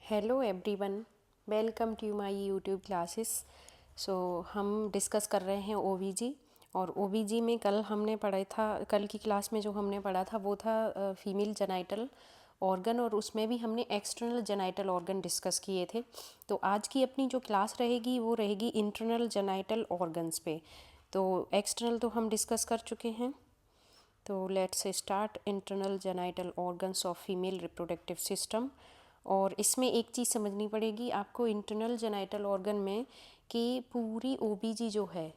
Hello everyone, welcome to my YouTube classes. हम discuss कर रहे हैं ओवीजी। और ओवीजी में कल हमने पढ़ा था, कल की क्लास में जो हमने पढ़ा था वो था फीमेल जेनाइटल ऑर्गन, और उसमें भी हमने एक्सटर्नल जेनाइटल ऑर्गन डिस्कस किए थे। तो आज की अपनी जो क्लास रहेगी वो रहेगी इंटरनल जेनाइटल ऑर्गन्स पे। तो एक्सटर्नल तो हम डिस्कस कर चुके हैं। तो let's start internal genital organs of female reproductive system. और इसमें एक चीज़ समझनी पड़ेगी आपको इंटरनल जेनाइटल ऑर्गन में, कि पूरी ओबीजी जो है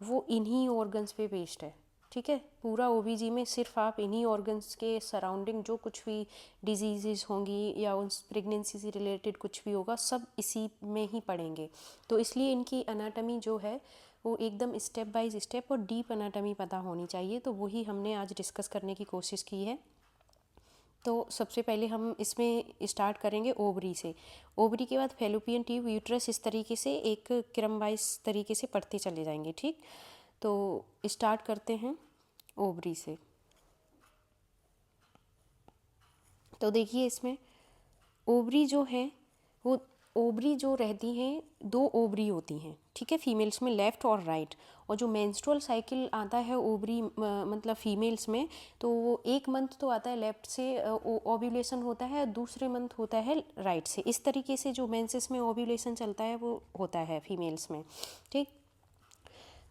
वो इन्हीं ऑर्गन्स पे बेस्ड है। ठीक है, पूरा ओबीजी में सिर्फ आप इन्हीं ऑर्गन्स के सराउंडिंग जो कुछ भी डिजीज़ होंगी या उस प्रेगनेंसी से रिलेटेड कुछ भी होगा सब इसी में ही पढ़ेंगे। तो इसलिए इनकी अनाटमी जो है वो एकदम स्टेप बाय स्टेप और डीप अनाटमी पता होनी चाहिए। तो वही हमने आज डिस्कस करने की कोशिश की है। तो सबसे पहले हम इसमें स्टार्ट करेंगे ओवरी से। ओवरी के बाद फैलोपियन ट्यूब, यूट्रस, इस तरीके से एक क्रम वाइज तरीके से पढ़ते चले जाएंगे। ठीक, तो स्टार्ट करते हैं ओवरी से। तो देखिए इसमें ओवरी जो है वो, ओवरी जो रहती हैं दो ओवरी होती हैं। ठीक है, फीमेल्स में लेफ़्ट और राइट। और जो मेंस्ट्रुअल साइकिल आता है ओवरी मतलब फीमेल्स में, तो वो एक मंथ तो आता है लेफ़्ट से ओव्यूलेशन होता है, दूसरे मंथ होता है राइट से। इस तरीके से जो मेंसेस में ओव्यूलेशन चलता है वो होता है फीमेल्स में। ठीक,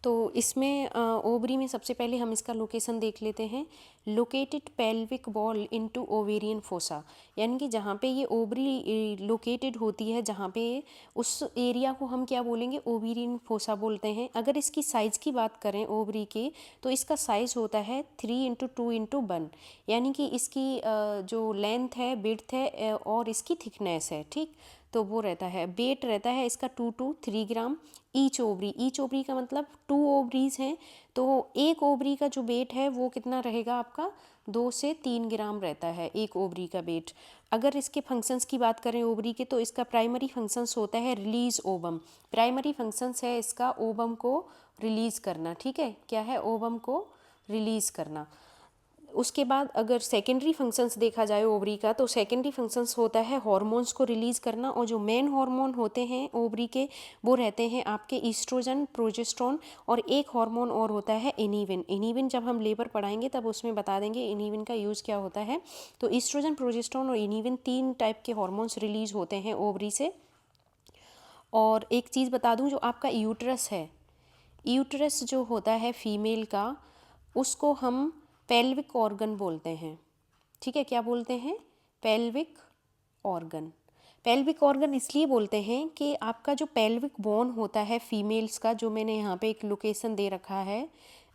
तो इसमें ओवरी में सबसे पहले हम इसका लोकेशन देख लेते हैं। Located pelvic ball into ovarian fossa, यानी कि जहाँ पे ये ओवरी लोकेटेड होती है, जहाँ पे उस एरिया को हम क्या बोलेंगे, ओवेरियन फोसा बोलते हैं। अगर इसकी साइज़ की बात करें ओवरी के, तो इसका साइज़ होता है 3x2x1, यानी कि इसकी जो लेंथ है, विड्थ है और इसकी थिकनेस है। ठीक, तो वो रहता है, वेट रहता है इसका 2 to 3 gram each ovary. Each ovary का मतलब 2 ओवरीज हैं, तो एक ओवरी का जो वेट है वो कितना रहेगा आपका, 2 से 3 ग्राम रहता है एक ओवरी का वेट। अगर इसके फंक्शंस की बात करें ओवरी के, तो इसका प्राइमरी फंक्शंस होता है रिलीज ओवम। प्राइमरी फंक्शंस है इसका ओवम को रिलीज़ करना। ठीक है, क्या है, ओवम को रिलीज़ करना। उसके बाद अगर सेकेंडरी फंक्शंस देखा जाए ओवरी का, तो सेकेंडरी फंक्शंस होता है हार्मोन्स को रिलीज़ करना। और जो मेन हार्मोन होते हैं ओवरी के वो रहते हैं आपके ईस्ट्रोजन, प्रोजेस्टेरोन, और एक हार्मोन और होता है इनिविन। इनिविन जब हम लेबर पढ़ाएंगे तब उसमें बता देंगे इनिविन का यूज़ क्या होता है। तो ईस्ट्रोजन, प्रोजेस्टेरोन और इनिविन 3 टाइप के हार्मोन्स रिलीज होते हैं ओवरी से। और एक चीज़ बता दूं, जो आपका यूट्रस है, यूट्रस जो होता है फीमेल का, उसको हम पेल्विक ऑर्गन बोलते हैं। ठीक है, क्या बोलते हैं, पेल्विक ऑर्गन। पेल्विक ऑर्गन इसलिए बोलते हैं कि आपका जो पेल्विक बोन होता है फीमेल्स का, जो मैंने यहाँ पे एक लोकेशन दे रखा है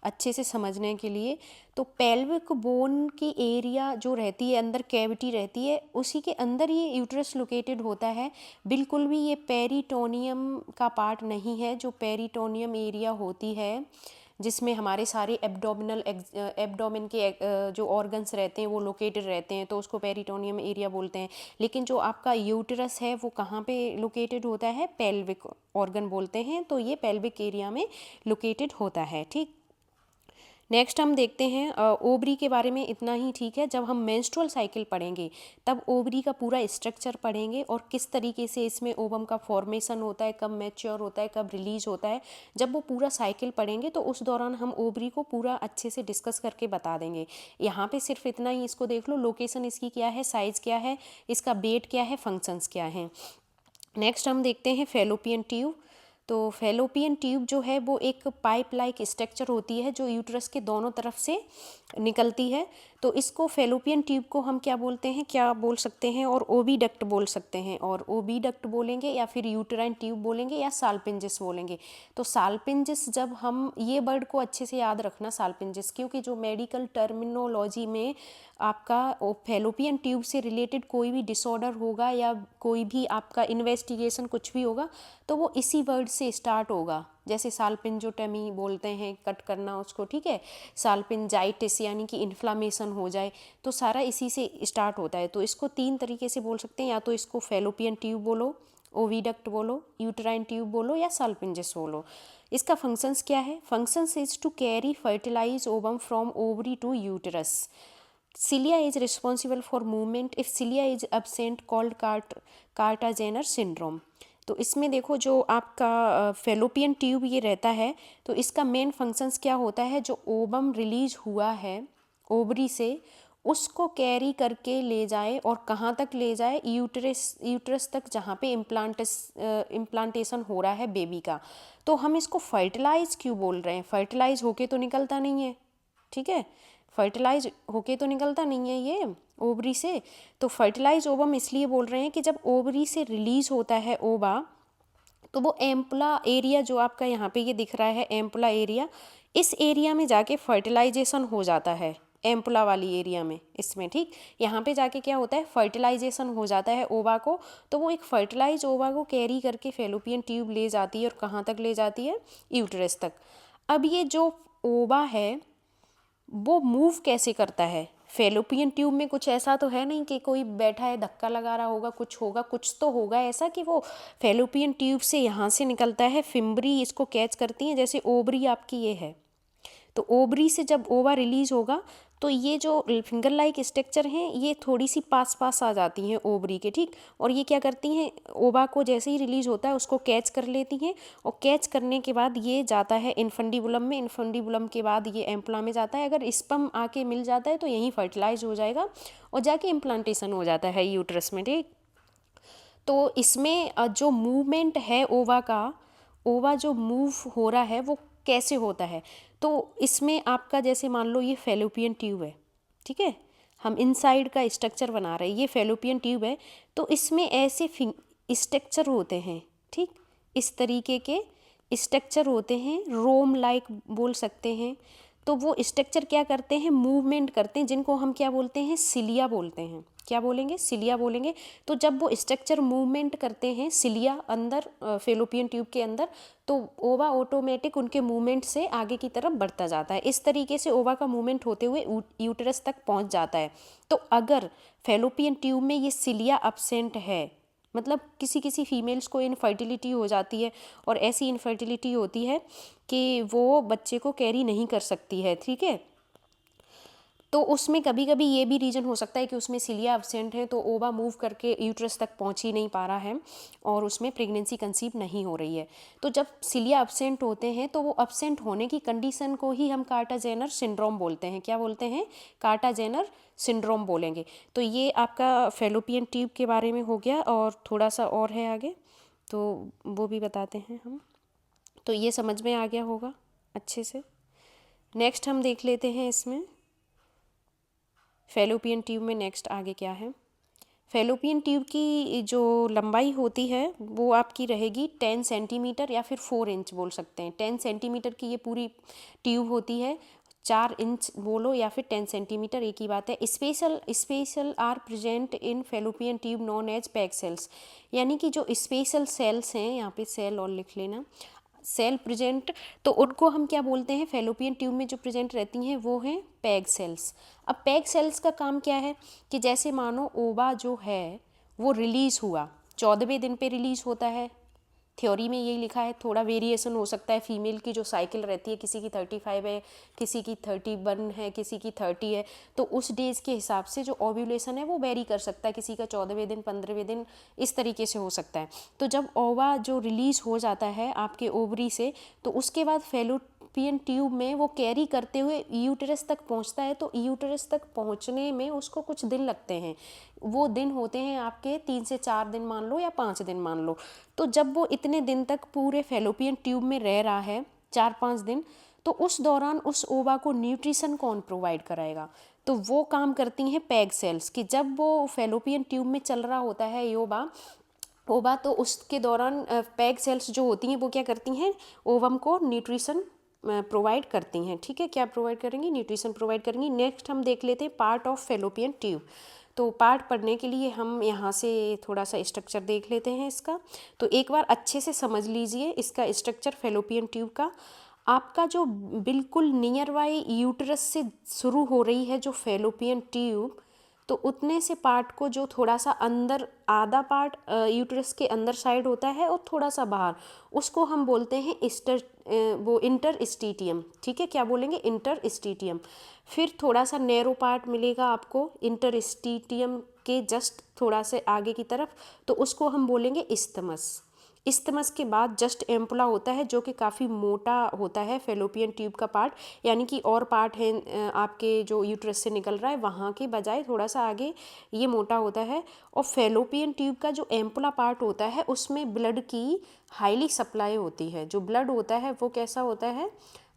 अच्छे से समझने के लिए, तो पेल्विक बोन की एरिया जो रहती है, अंदर कैविटी रहती है, उसी के अंदर ये यूट्रस लोकेटेड होता है। बिल्कुल भी ये पेरिटोनियम का पार्ट नहीं है। जो पेरिटोनियम एरिया होती है जिसमें हमारे सारे एब्डोमेन के जो ऑर्गन्स रहते हैं वो लोकेटेड रहते हैं, तो उसको पेरिटोनियम एरिया बोलते हैं। लेकिन जो आपका यूटरस है वो कहाँ पे लोकेटेड होता है, पेल्विक ऑर्गन बोलते हैं। तो ये पेल्विक एरिया में लोकेटेड होता है। ठीक, नेक्स्ट हम देखते हैं ओवरी के बारे में इतना ही। ठीक है, जब हम मेंस्ट्रुअल साइकिल पढ़ेंगे तब ओवरी का पूरा स्ट्रक्चर पढ़ेंगे और किस तरीके से इसमें ओवम का फॉर्मेशन होता है, कब मैच्योर होता है, कब रिलीज होता है। जब वो पूरा साइकिल पढ़ेंगे तो उस दौरान हम ओवरी को पूरा अच्छे से डिस्कस करके बता देंगे। यहाँ पे सिर्फ इतना ही इसको देख लो, लोकेशन इसकी क्या है, साइज़ क्या है, इसका वेट क्या है, फंक्शंस क्या हैं। नेक्स्ट हम देखते हैं फेलोपियन ट्यूब। तो फेलोपियन ट्यूब जो है वो एक पाइप लाइक स्ट्रक्चर होती है जो यूट्रस के दोनों तरफ से निकलती है। तो इसको फेलोपियन ट्यूब को हम क्या बोलते हैं, क्या बोल सकते हैं, और ओविडक्ट बोल सकते हैं, और ओविडक्ट बोलेंगे या फिर यूटेराइन ट्यूब बोलेंगे या साल्पिंजिस बोलेंगे। तो साल्पिंजिस, जब हम ये वर्ड को अच्छे से याद रखना साल्पिंजिस, क्योंकि जो मेडिकल टर्मिनोलॉजी में आपका फेलोपियन ट्यूब से रिलेटेड कोई भी डिसऑर्डर होगा या कोई भी आपका इन्वेस्टिगेशन कुछ भी होगा तो वो इसी वर्ड से स्टार्ट होगा। जैसे साल्पिंजोटमी बोलते हैं, कट करना उसको। ठीक है, साल्पिंजाइटिस यानी कि इन्फ्लामेशन हो जाए, तो सारा इसी से स्टार्ट होता है। तो इसको 3 तरीके से बोल सकते हैं, या तो इसको फेलोपियन ट्यूब बोलो, ओविडक्ट बोलो, यूटेराइन ट्यूब बोलो, या साल्पिंजिस बोलो। इसका फंक्शंस क्या है, functions is to carry fertilize ovum from ovary to uterus. cilia is responsible for movement if cilia is absent called Kartagener syndrome. तो इसमें देखो जो आपका फेलोपियन ट्यूब ये रहता है, तो इसका मेन फंक्शंस क्या होता है, जो ओवम रिलीज हुआ है ओवरी से उसको कैरी करके ले जाए, और कहाँ तक ले जाए, यूट्रस तक, जहाँ पे इम्प्लांटेशन हो रहा है बेबी का। तो हम इसको फर्टिलाइज क्यों बोल रहे हैं, फर्टिलाइज होके तो निकलता नहीं है, ठीक है, फर्टिलाइज होके तो निकलता नहीं है ये ओवरी से। तो फर्टिलाइज ओवम इसलिए बोल रहे हैं कि जब ओवरी से रिलीज होता है ओवा, तो वो एम्पुला एरिया जो आपका यहाँ पे ये दिख रहा है एम्पुला एरिया, इस एरिया में जाके फर्टिलाइजेशन हो जाता है, एम्पुला वाली एरिया में इसमें, ठीक, यहाँ पे जाके क्या होता है, फर्टिलाइजेशन हो जाता है ओवा को। तो वो एक फर्टिलाइज ओवा को कैरी करके फेलोपियन ट्यूब ले जाती है, और कहाँ तक ले जाती है, यूट्रस तक। अब ये जो ओवा है वो मूव कैसे करता है, फेलोपियन ट्यूब में कुछ ऐसा तो है नहीं कि कोई बैठा है धक्का लगा रहा होगा, कुछ होगा, कुछ तो होगा ऐसा कि वो फेलोपियन ट्यूब से यहाँ से निकलता है, फिम्बरी इसको कैच करती है, जैसे ओवरी आपकी ये है, तो ओवरी से जब ओवा रिलीज होगा तो ये जो फिंगर लाइक स्ट्रक्चर हैं ये थोड़ी सी पास पास आ जाती हैं ओवरी के, ठीक, और ये क्या करती हैं, ओवा को जैसे ही रिलीज होता है उसको कैच कर लेती हैं, और कैच करने के बाद ये जाता है इन्फंडिबुलम में, इन्फंडिबुलम के बाद ये एम्प्ला में जाता है, अगर स्पर्म आके मिल जाता है तो यहीं फर्टिलाइज हो जाएगा और जाके इम्प्लांटेशन हो जाता है यूट्रस में, ठीक। तो इसमें जो मूवमेंट है ओवा का, ओवा जो मूव हो रहा है वो कैसे होता है, तो इसमें आपका जैसे मान लो ये फेलोपियन ट्यूब है, ठीक है, हम इनसाइड का स्ट्रक्चर बना रहे हैं, ये फेलोपियन ट्यूब है, तो इसमें ऐसे स्ट्रक्चर होते हैं, ठीक, इस तरीके के स्ट्रक्चर होते हैं, रोम लाइक बोल सकते हैं। तो वो स्ट्रक्चर क्या करते हैं, मूवमेंट करते हैं, जिनको हम क्या बोलते हैं, सिलिया बोलते हैं, क्या बोलेंगे, सिलिया बोलेंगे। तो जब वो स्ट्रक्चर मूवमेंट करते हैं सिलिया अंदर फेलोपियन ट्यूब के अंदर, तो ओवा ऑटोमेटिक उनके मूवमेंट से आगे की तरफ बढ़ता जाता है, इस तरीके से ओवा का मूवमेंट होते हुए यूट्रस तक पहुंच जाता है। तो अगर फेलोपियन ट्यूब में ये सिलिया अब्सेंट है, मतलब किसी किसी फीमेल्स को इनफर्टिलिटी हो जाती है, और ऐसी इनफर्टिलिटी होती है कि वो बच्चे को कैरी नहीं कर सकती है, ठीक है, तो उसमें कभी कभी ये भी रीज़न हो सकता है कि उसमें सिलिया अब्सेंट है, तो ओवा मूव करके यूट्रस तक पहुंच ही नहीं पा रहा है और उसमें प्रेगनेंसी कंसीव नहीं हो रही है। तो जब सिलिया अब्सेंट होते हैं तो वो अब्सेंट होने की कंडीशन को ही हम कार्टाजेनर सिंड्रोम बोलते हैं, क्या बोलते हैं, कार्टाजेनर सिंड्रोम बोलेंगे। तो ये आपका फेलोपियन ट्यूब के बारे में हो गया, और थोड़ा सा और है आगे तो वो भी बताते हैं हम। तो ये समझ में आ गया होगा अच्छे से। नेक्स्ट हम देख लेते हैं इसमें फेलोपियन ट्यूब में नेक्स्ट आगे क्या है। फेलोपियन ट्यूब की जो लंबाई होती है वो आपकी रहेगी 10 सेंटीमीटर या फिर 4 इंच बोल सकते हैं। 10 सेंटीमीटर की ये पूरी ट्यूब होती है, 4 इंच बोलो या फिर 10 सेंटीमीटर, एक ही बात है। Special are present in Fallopian tube known as peg cells, यानी कि जो स्पेशल सेल्स हैं, यहाँ पे सेल और लिख लेना, सेल प्रेजेंट, तो उनको हम क्या बोलते हैं, फेलोपियन ट्यूब में जो प्रेजेंट रहती हैं वो हैं पैग सेल्स। अब पैग सेल्स का काम क्या है कि जैसे मानो ओवा जो है वो रिलीज़ हुआ, 14वें दिन पे रिलीज़ होता है, थ्योरी में यही लिखा है, थोड़ा वेरिएशन हो सकता है, फीमेल की जो साइकिल रहती है किसी की 35 है, किसी की 31 है, किसी की 30 है, तो उस डेज के हिसाब से जो ओव्यूलेशन है वो वेरी कर सकता है, किसी का 14वें दिन, 15वें दिन, इस तरीके से हो सकता है। तो जब ओवा जो रिलीज़ हो जाता है आपके ओवरी से, तो उसके बाद फेलोपियन ट्यूब में वो कैरी करते हुए यूट्रस तक पहुंचता है। तो यूट्रस तक पहुंचने में उसको कुछ दिन लगते हैं, वो दिन होते हैं आपके 3 से 4 दिन मान लो या 5 दिन मान लो। तो जब वो इतने दिन तक पूरे फेलोपियन ट्यूब में रह रहा है 4-5 दिन, तो उस दौरान उस ओवा को न्यूट्रिशन कौन प्रोवाइड कराएगा, तो वो काम करती हैं पैग सेल्स, कि जब वो फेलोपियन ट्यूब में चल रहा होता है ओवा, तो उसके दौरान पैग सेल्स जो होती हैं वो क्या करती हैं, ओवम को न्यूट्रिशन प्रोवाइड करती हैं, ठीक है, क्या प्रोवाइड करेंगी, न्यूट्रिशन प्रोवाइड करेंगी। नेक्स्ट हम देख लेते हैं पार्ट ऑफ फेलोपियन ट्यूब। तो पार्ट पढ़ने के लिए हम यहाँ से थोड़ा सा स्ट्रक्चर देख लेते हैं इसका। तो एक बार अच्छे से समझ लीजिए इसका स्ट्रक्चर फेलोपियन ट्यूब का। आपका जो बिल्कुल नियर बाई यूट्रस से शुरू हो रही है जो फेलोपियन ट्यूब, तो उतने से पार्ट को जो थोड़ा सा अंदर, आधा पार्ट यूट्रस के अंदर साइड होता है और थोड़ा सा बाहर, उसको हम बोलते हैं वो इंटरस्टीटियम। ठीक है, क्या बोलेंगे? इंटरस्टीटियम। फिर थोड़ा सा नैरो पार्ट मिलेगा आपको इंटरस्टीटियम के जस्ट थोड़ा से आगे की तरफ, तो उसको हम बोलेंगे इस्थमस। इस्थमस के बाद जस्ट एम्पुला होता है जो कि काफ़ी मोटा होता है, फेलोपियन ट्यूब का पार्ट, यानी कि और पार्ट है आपके जो यूट्रस से निकल रहा है वहाँ के बजाय थोड़ा सा आगे ये मोटा होता है। और फेलोपियन ट्यूब का जो एम्पुला पार्ट होता है उसमें ब्लड की हाईली सप्लाई होती है। जो ब्लड होता है वो कैसा होता है?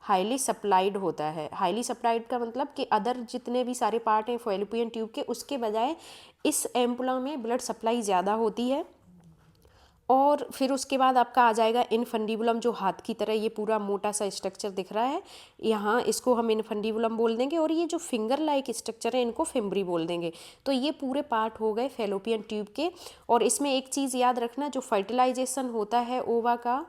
हाईली सप्लाइड होता है। हाईली सप्लाइड का मतलब कि अदर जितने भी सारे पार्ट हैं फेलोपियन ट्यूब के, उसके बजाय इस एम्पुला में ब्लड सप्लाई ज़्यादा होती है। और फिर उसके बाद आपका आ जाएगा इनफंडिबुलम, जो हाथ की तरह ये पूरा मोटा सा स्ट्रक्चर दिख रहा है यहाँ, इसको हम इनफंडिबुलम बोल देंगे। और ये जो फिंगर लाइक स्ट्रक्चर है इनको फिम्बरी बोल देंगे। तो ये पूरे पार्ट हो गए फेलोपियन ट्यूब के। और इसमें एक चीज़ याद रखना, जो फर्टिलाइजेशन होता है ओवा का,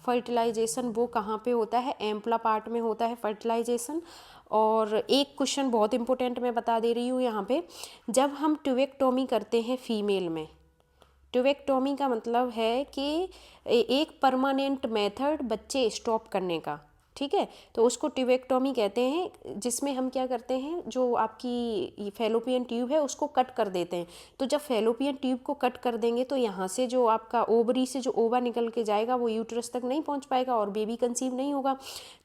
फर्टिलाइजेशन वो कहाँ पे होता है? एम्पुला पार्ट में होता है फर्टिलाइजेशन। और एक क्वेश्चन बहुत इंपॉर्टेंट मैं बता दे रही हूँ यहाँ पे, जब हम ट्यूबेक्टोमी करते हैं फीमेल में, ट्यूबेक्टोमी का मतलब है कि एक परमानेंट मेथड बच्चे स्टॉप करने का। ठीक है, तो उसको ट्यूबेक्टोमी कहते हैं, जिसमें हम क्या करते हैं, जो आपकी फेलोपियन ट्यूब है उसको कट कर देते हैं। तो जब फेलोपियन ट्यूब को कट कर देंगे तो यहाँ से जो आपका ओवरी से जो ओवा निकल के जाएगा वो यूट्रस तक नहीं पहुँच पाएगा और बेबी कंसीव नहीं होगा।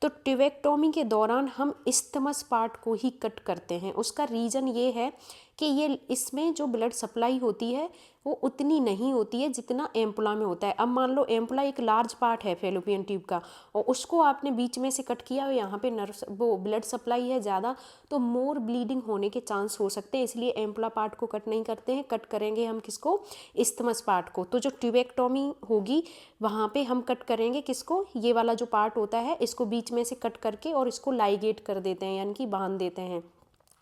तो ट्यूबेक्टोमी के दौरान हम इस्थमस पार्ट को ही कट करते हैं। उसका रीज़न ये है कि ये इसमें जो ब्लड सप्लाई होती है वो उतनी नहीं होती है जितना एम्पुला में होता है। अब मान लो एम्पुला एक लार्ज पार्ट है फेलोपियन ट्यूब का और उसको आपने बीच में से कट किया और यहाँ पे नर्व वो ब्लड सप्लाई है ज़्यादा, तो मोर ब्लीडिंग होने के चांस हो सकते हैं, इसलिए एम्पुला पार्ट को कट नहीं करते हैं। कट करेंगे हम किसको? इस्थमस पार्ट को। तो जो ट्यूबेक्टोमी होगी वहाँ पे हम कट करेंगे किसको? ये वाला जो पार्ट होता है इसको बीच में से कट करके और इसको लाइगेट कर देते हैं, यानी कि बांध देते हैं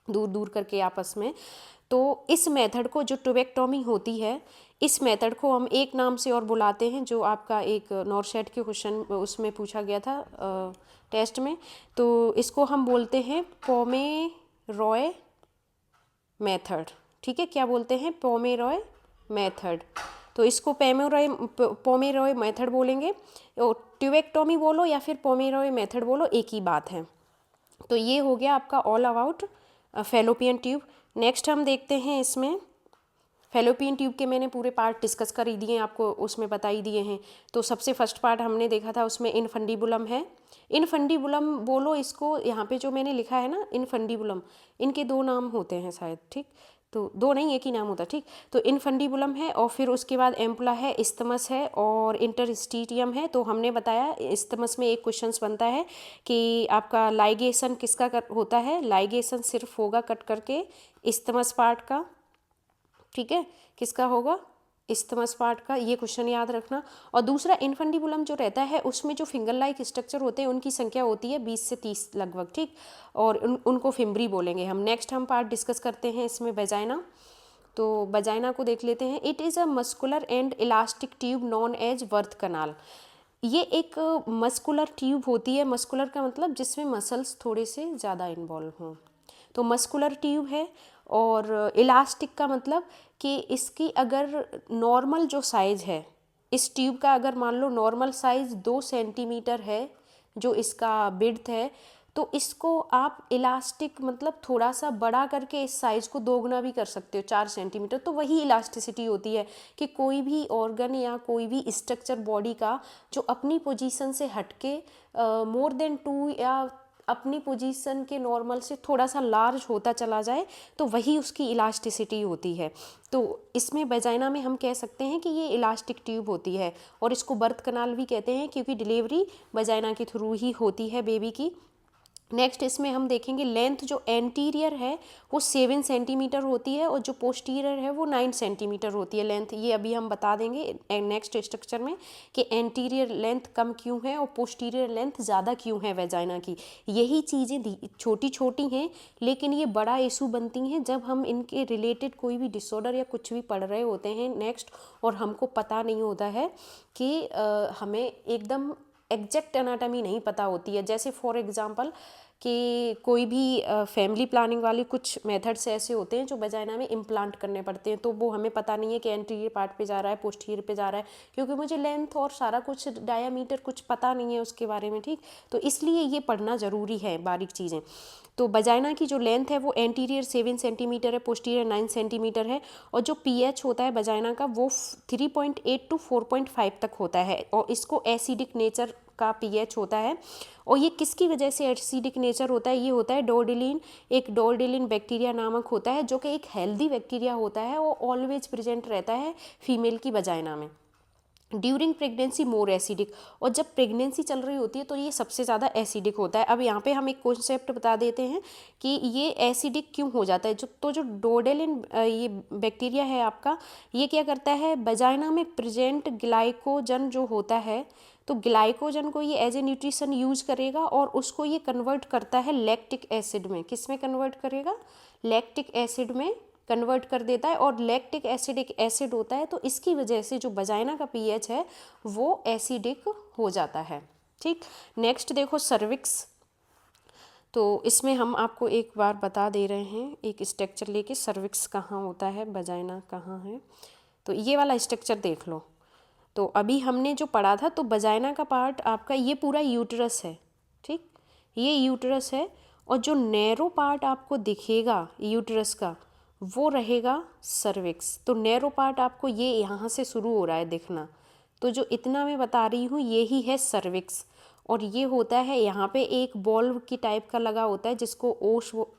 दूर दूर करके आपस में। तो इस मेथड को, जो ट्यूबेक्टोमी होती है, इस मेथड को हम एक नाम से और बुलाते हैं, जो आपका एक नॉर्सेट के क्वेश्चन उसमें पूछा गया था टेस्ट में। तो इसको हम बोलते हैं पोमेरॉय मेथड। ठीक है, क्या बोलते हैं? पोमेरॉय मेथड। तो इसको पोमेरॉय मेथड बोलेंगे। ट्यूबेक्टोमी बोलो या फिर पोमेरॉय मेथड बोलो, एक ही बात है। तो ये हो गया आपका all about fallopian tube. Next हम देखते हैं इसमें फेलोपियन ट्यूब के मैंने पूरे पार्ट डिस्कस कर ही दिए हैं, आपको उसमें बता ही दिए हैं। तो सबसे फर्स्ट पार्ट हमने देखा था, उसमें इनफंडिबुलम है। इनफंडिबुलम बोलो इसको, यहाँ पे जो मैंने लिखा है ना इनफंडिबुलम, इनके दो नाम होते हैं शायद। ठीक, तो दो नहीं, एक ही नाम होता। ठीक, तो इनफंडिबुलम है और फिर उसके बाद एम्पुला है, इस्थमस है और इंटरस्टीटियम है। तो हमने बताया इस्थमस में एक क्वेश्चन बनता है कि आपका लाइगेशन किसका होता है? लाइगेशन सिर्फ होगा कट करके इस्थमस पार्ट का। ठीक है, किसका होगा? इस्थमस पार्ट का। ये क्वेश्चन याद रखना। और दूसरा इनफंडिबुलम जो रहता है उसमें जो फिंगर लाइक स्ट्रक्चर होते हैं उनकी संख्या होती है 20 से 30 लगभग। ठीक, और उनको फिम्बरी बोलेंगे हम। नेक्स्ट हम पार्ट डिस्कस करते हैं इसमें वेजाइना। तो वेजाइना को देख लेते हैं। It is a muscular and elastic tube known as birth canal. ये एक मस्कुलर ट्यूब होती है। मस्कुलर का मतलब जिसमें मसल्स थोड़े से ज़्यादा इन्वॉल्व हों, तो मस्कुलर ट्यूब है। और इलास्टिक का मतलब कि इसकी अगर नॉर्मल जो साइज़ है इस ट्यूब का, अगर मान लो नॉर्मल साइज़ 2 सेंटीमीटर है जो इसका विड्थ है, तो इसको आप इलास्टिक मतलब थोड़ा सा बड़ा करके इस साइज़ को दोगुना भी कर सकते हो, 4 सेंटीमीटर। तो वही इलास्टिसिटी होती है कि कोई भी ऑर्गन या कोई भी स्ट्रक्चर बॉडी का जो अपनी पोजीशन से हटके मोर देन 2 या अपनी पोजीशन के नॉर्मल से थोड़ा सा लार्ज होता चला जाए, तो वही उसकी इलास्टिसिटी होती है। तो इसमें वेजाइना में हम कह सकते हैं कि ये इलास्टिक ट्यूब होती है। और इसको बर्थ कनाल भी कहते हैं क्योंकि डिलीवरी वेजाइना के थ्रू ही होती है बेबी की। नेक्स्ट इसमें हम देखेंगे लेंथ जो एंटीरियर है वो 7 सेंटीमीटर होती है और जो पोस्टीरियर है वो 9 सेंटीमीटर होती है लेंथ। ये अभी हम बता देंगे नेक्स्ट स्ट्रक्चर में कि एंटीरियर लेंथ कम क्यों है और पोस्टीरियर लेंथ ज़्यादा क्यों है वेजाइना की। यही चीज़ें छोटी छोटी हैं लेकिन ये बड़ा इशू बनती हैं जब हम इनके रिलेटेड कोई भी डिसऑर्डर या कुछ भी पढ़ रहे होते हैं नेक्स्ट, और हमको पता नहीं होता है कि हमें एकदम एग्जैक्ट एनाटॉमी नहीं पता होती है। जैसे फॉर एग्जांपल कि कोई भी फैमिली प्लानिंग वाले कुछ मेथड्स ऐसे होते हैं जो वजाइना में इम्प्लांट करने पड़ते हैं, तो वो हमें पता नहीं है कि एंटीरियर पार्ट पे जा रहा है पोस्टीरियर पे जा रहा है, क्योंकि मुझे लेंथ और सारा कुछ डायामीटर कुछ पता नहीं है उसके बारे में, ठीक। तो इसलिए ये पढ़ना ज़रूरी है बारीक चीज़ें। तो वजाइना की जो लेंथ है वो एंटीरियर 7 सेंटीमीटर है, पोस्टीरियर 9 सेंटीमीटर है, और जो पीएच होता है वजाइना का वो 3.8 to 4.5 तक होता है, और इसको एसिडिक नेचर का पीएच होता है। और ये किसकी वजह से एसिडिक नेचर होता है? ये होता है डोरडेलिन, एक डोरडेलिन बैक्टीरिया नामक होता है, जो कि एक हेल्दी बैक्टीरिया होता है, वो ऑलवेज प्रेजेंट रहता है फीमेल की वजाइना में। ड्यूरिंग प्रेगनेंसी मोर एसिडिक, और जब प्रेगनेंसी चल रही होती है तो ये सबसे ज़्यादा एसिडिक होता है। अब यहाँ पे हम एक कॉन्सेप्ट बता देते हैं कि ये एसिडिक क्यों हो जाता है। जो डोरडेलिन ये बैक्टीरिया है आपका, ये क्या करता है, वजाइना में प्रेजेंट ग्लाइकोजन जो होता है, तो ग्लाइकोजन को ये एज ए न्यूट्रिशन यूज करेगा और उसको ये कन्वर्ट करता है लैक्टिक एसिड में। किस में कन्वर्ट करेगा? लैक्टिक एसिड में कन्वर्ट कर देता है, और लैक्टिक एसिड एक एसिड होता है, तो इसकी वजह से जो वजाइना का पीएच है वो एसिडिक हो जाता है, ठीक। नेक्स्ट देखो सर्विक्स, तो इसमें हम आपको एक बार बता दे रहे हैं एक स्ट्रक्चर लेके, सर्विक्स कहाँ होता है, वजाइना कहाँ है। तो ये वाला स्ट्रक्चर देख लो। तो अभी हमने जो पढ़ा था, तो वजाइना का पार्ट आपका ये पूरा यूटरस है, ठीक, ये यूटरस है, और जो नैरो पार्ट आपको दिखेगा यूटरस का वो रहेगा सर्विक्स। तो नैरो पार्ट आपको ये यहाँ से शुरू हो रहा है दिखना, तो जो इतना मैं बता रही हूँ यही है सर्विक्स। और ये होता है यहाँ पे एक बॉल्व की टाइप का लगा होता है, जिसको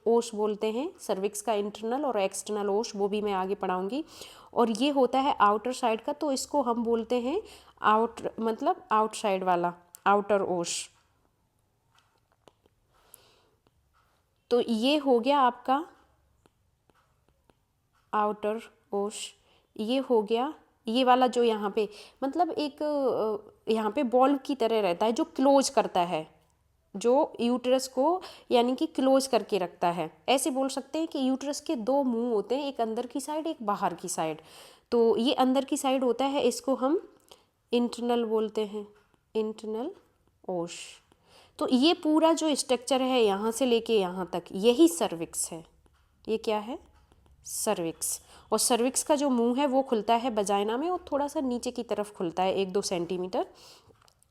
ओश बोलते हैं, सर्विक्स का इंटरनल और एक्सटर्नल ओश, वो भी मैं आगे पढ़ाऊँगी। और ये होता है आउटर साइड का, तो इसको हम बोलते हैं मतलब आउटसाइड वाला, आउटर ओश। तो ये हो गया आपका आउटर ओश, ये हो गया ये वाला जो यहाँ पे मतलब एक यहाँ पे बॉल्व की तरह रहता है, जो क्लोज करता है, जो यूटरस को यानी कि क्लोज करके रखता है। ऐसे बोल सकते हैं कि यूटरस के दो मुंह होते हैं, एक अंदर की साइड एक बाहर की साइड। तो ये अंदर की साइड होता है, इसको हम इंटरनल बोलते हैं, इंटरनल ओश। तो ये पूरा जो स्ट्रक्चर है यहाँ से लेके यहाँ तक, यही सर्विक्स है। ये क्या है? सर्विक्स। और सर्विक्स का जो मुंह है वो खुलता है वजाइना में, और थोड़ा सा नीचे की तरफ खुलता है 1-2 सेंटीमीटर।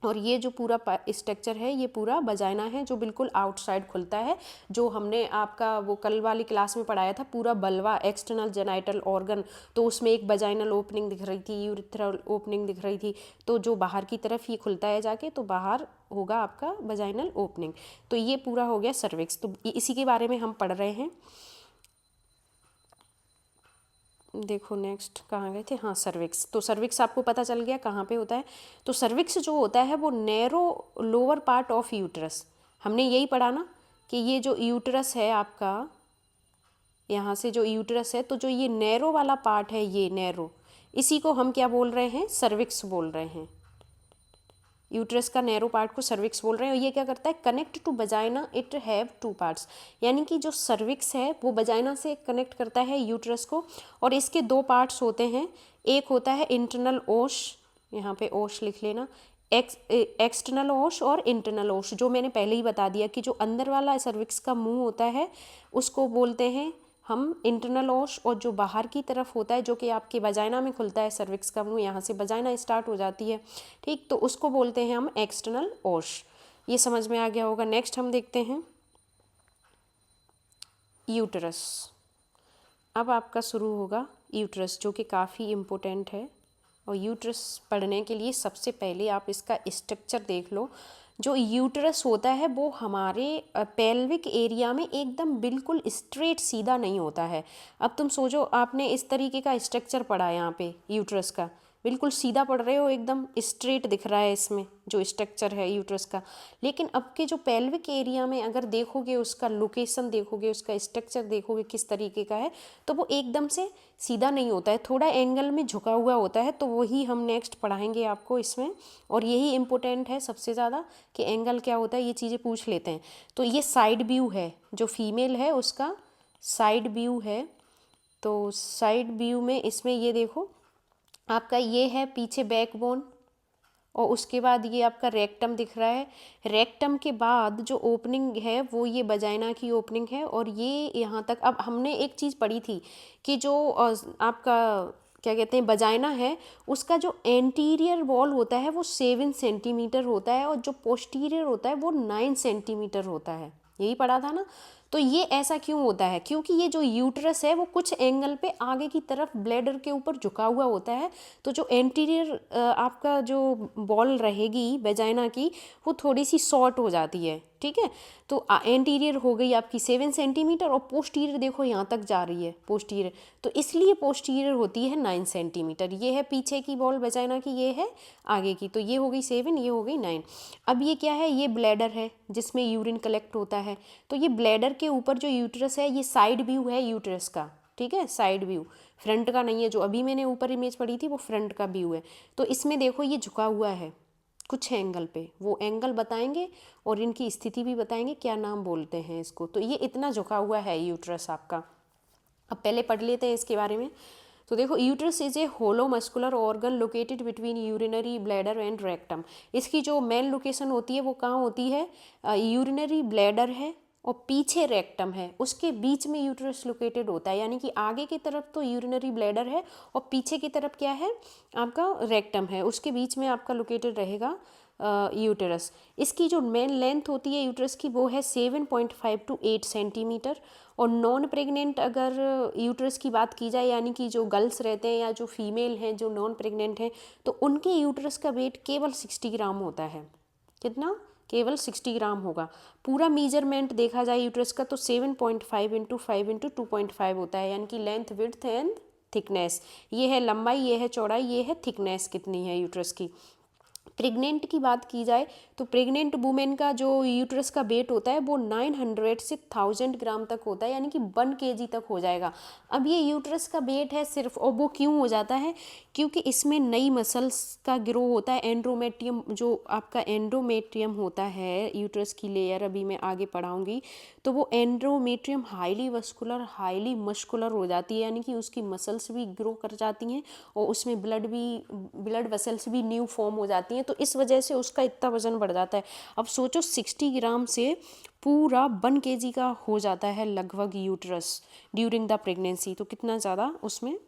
और ये जो पूरा स्ट्रक्चर है ये पूरा वजाइना है, जो बिल्कुल आउटसाइड खुलता है, जो हमने आपका वो कल वाली क्लास में पढ़ाया था, पूरा बल्वा एक्सटर्नल जेनाइटल ऑर्गन। तो उसमें एक वजाइनल ओपनिंग दिख रही थी, यूरिथ्रल ओपनिंग दिख रही थी, तो जो बाहर की तरफ ही खुलता है जाके, तो बाहर होगा आपका वजाइनल ओपनिंग। तो ये पूरा हो गया सर्विक्स। तो इसी के बारे में हम पढ़ रहे हैं। देखो नेक्स्ट कहाँ गए थे, हाँ सर्विक्स। तो सर्विक्स आपको पता चल गया कहाँ पे होता है। तो सर्विक्स जो होता है वो narrow lower part of uterus, हमने यही पढ़ा ना कि ये जो यूटरस है आपका, यहाँ से जो यूटरस है, तो जो ये नैरो वाला पार्ट है, ये नैरो, इसी को हम क्या बोल रहे हैं? सर्विक्स बोल रहे हैं। यूट्रस का नैरो पार्ट को सर्विक्स बोल रहे हैं। और ये क्या करता है? Connect to vagina it have 2 parts, यानी कि जो सर्विक्स है वो वजाइना से कनेक्ट करता है यूट्रस को, और इसके 2 पार्ट्स होते हैं। एक होता है इंटरनल ओश, यहाँ पे ओश लिख लेना, एक्सटर्नल ओश और इंटरनल ओश। जो मैंने पहले ही बता दिया कि जो अंदर वाला सर्विक्स का मुंह होता है उसको बोलते हैं हम इंटरनल ओश, और जो बाहर की तरफ होता है जो कि आपके वजाइना में खुलता है सर्विक्स का मुंह, यहाँ से वजाइना स्टार्ट हो जाती है, ठीक, तो उसको बोलते हैं हम एक्सटर्नल ओश। ये समझ में आ गया होगा। नेक्स्ट हम देखते हैं यूटरस। अब आपका शुरू होगा यूटरस, जो कि काफ़ी इम्पोर्टेंट है। और यूटरस पढ़ने के लिए सबसे पहले आप इसका स्ट्रक्चर देख लो। जो यूटरस होता है वो हमारे पेल्विक एरिया में एकदम बिल्कुल स्ट्रेट सीधा नहीं होता है। अब तुम सोचो, आपने इस तरीके का स्ट्रक्चर पढ़ा यहाँ पे यूटरस का, बिल्कुल सीधा पढ़ रहे हो, एकदम स्ट्रेट दिख रहा है इसमें जो स्ट्रक्चर है यूटरस का। लेकिन अब के जो पेल्विक एरिया में अगर देखोगे, उसका लोकेशन देखोगे, उसका स्ट्रक्चर देखोगे किस तरीके का है, तो वो एकदम से सीधा नहीं होता है, थोड़ा एंगल में झुका हुआ होता है। तो वही हम नेक्स्ट पढ़ाएंगे आपको इसमें, और यही इम्पोर्टेंट है सबसे ज़्यादा कि एंगल क्या होता है, ये चीज़ें पूछ लेते हैं। तो ये साइड व्यू है, जो फीमेल है उसका साइड व्यू है। तो साइड व्यू में इसमें ये देखो, आपका ये है पीछे बैकबोन, और उसके बाद ये आपका रेक्टम दिख रहा है। रेक्टम के बाद जो ओपनिंग है वो ये वजाइना की ओपनिंग है, और ये यहाँ तक। अब हमने एक चीज़ पढ़ी थी कि जो आपका क्या कहते हैं वजाइना है, उसका जो एंटीरियर वॉल होता है वो 7 सेंटीमीटर होता है, और जो पोस्टीरियर होता है वो 9 सेंटीमीटर होता है। यही पढ़ा था ना। तो ये ऐसा क्यों होता है? क्योंकि ये जो यूट्रस है वो कुछ एंगल पे आगे की तरफ ब्लैडर के ऊपर झुका हुआ होता है। तो जो एंटीरियर आपका जो वॉल रहेगी वेजाइना की, वो थोड़ी सी शॉर्ट हो जाती है, ठीक है। तो एंटीरियर हो गई आपकी 7 सेंटीमीटर, और पोस्टीरियर देखो यहाँ तक जा रही है पोस्टीरियर, तो इसलिए पोस्टीरियर होती है 9 सेंटीमीटर। ये है पीछे की वॉल वेजाइना की, ये है आगे की, तो ये हो गई 7, ये हो गई 9। अब ये क्या है? ये ब्लैडर है जिसमें यूरिन कलेक्ट होता है। तो ये ब्लैडर के ऊपर जो यूट्रस है, ये साइड व्यू है यूट्रस का, ठीक है, साइड व्यू, फ्रंट का नहीं है। जो अभी मैंने ऊपर इमेज पढ़ी थी वो फ्रंट का व्यू है। तो इसमें देखो ये झुका हुआ है कुछ एंगल पे, वो एंगल बताएंगे और इनकी स्थिति भी बताएंगे, क्या नाम बोलते हैं इसको। तो ये इतना झुका हुआ है यूट्रस आपका। अब पहले पढ़ लेते हैं इसके बारे में। तो देखो, uterus is a hollow muscular organ located between urinary bladder and rectum. इसकी जो मेन लोकेशन होती है वो कहाँ होती है? यूरिनरी ब्लैडर है और पीछे रेक्टम है, उसके बीच में यूट्रस लोकेटेड होता है। यानी कि आगे की तरफ तो यूरिनरी ब्लैडर है और पीछे की तरफ क्या है? आपका रेक्टम है, उसके बीच में आपका लोकेटेड रहेगा यूटरस। इसकी जो मेन लेंथ होती है यूटरस की वो है 7.5 to 8 सेंटीमीटर। और नॉन प्रेग्नेंट अगर यूटरस की बात की जाए, यानी कि जो गर्ल्स रहते हैं या जो फीमेल हैं जो नॉन प्रेग्नेंट हैं, तो उनके यूटरस का वेट केवल 60 ग्राम होता है। कितना? केवल 60 ग्राम होगा। पूरा मीजरमेंट देखा जाए यूटरस का तो 7.5 इंटू 5 इंटू 2.5 होता है, यानी कि लेंथ, विड्थ एंड थिकनेस। ये है लंबाई, ये है चौड़ाई, ये है थिकनेस कितनी है यूटरस की। प्रेग्नेंट की बात की जाए तो प्रेग्नेंट वुमेन का जो यूट्रस का वेट होता है वो 900 से 1000 ग्राम तक होता है, यानी कि 1 kg तक हो जाएगा। अब ये यूट्रस का वेट है सिर्फ, और वो क्यों हो जाता है? क्योंकि इसमें नई मसल्स का ग्रो होता है। एंड्रोमेट्रियम, जो आपका एंडोमेट्रियम होता है यूट्रस की लेयर, अभी मैं आगे पढ़ाऊँगी, तो वो endometrium highly vascular, highly muscular हो जाती है, यानी कि उसकी मसल्स भी ग्रो कर जाती हैं और उसमें ब्लड वेसल्स भी न्यू फॉर्म हो जाती हैं। तो इस वजह से उसका इतना वजन बढ़ जाता है। अब सोचो 60 ग्राम से पूरा 1 kg का हो जाता है लगभग यूट्रस ड्यूरिंग द प्रेगनेंसी। तो कितना ज़्यादा उसमें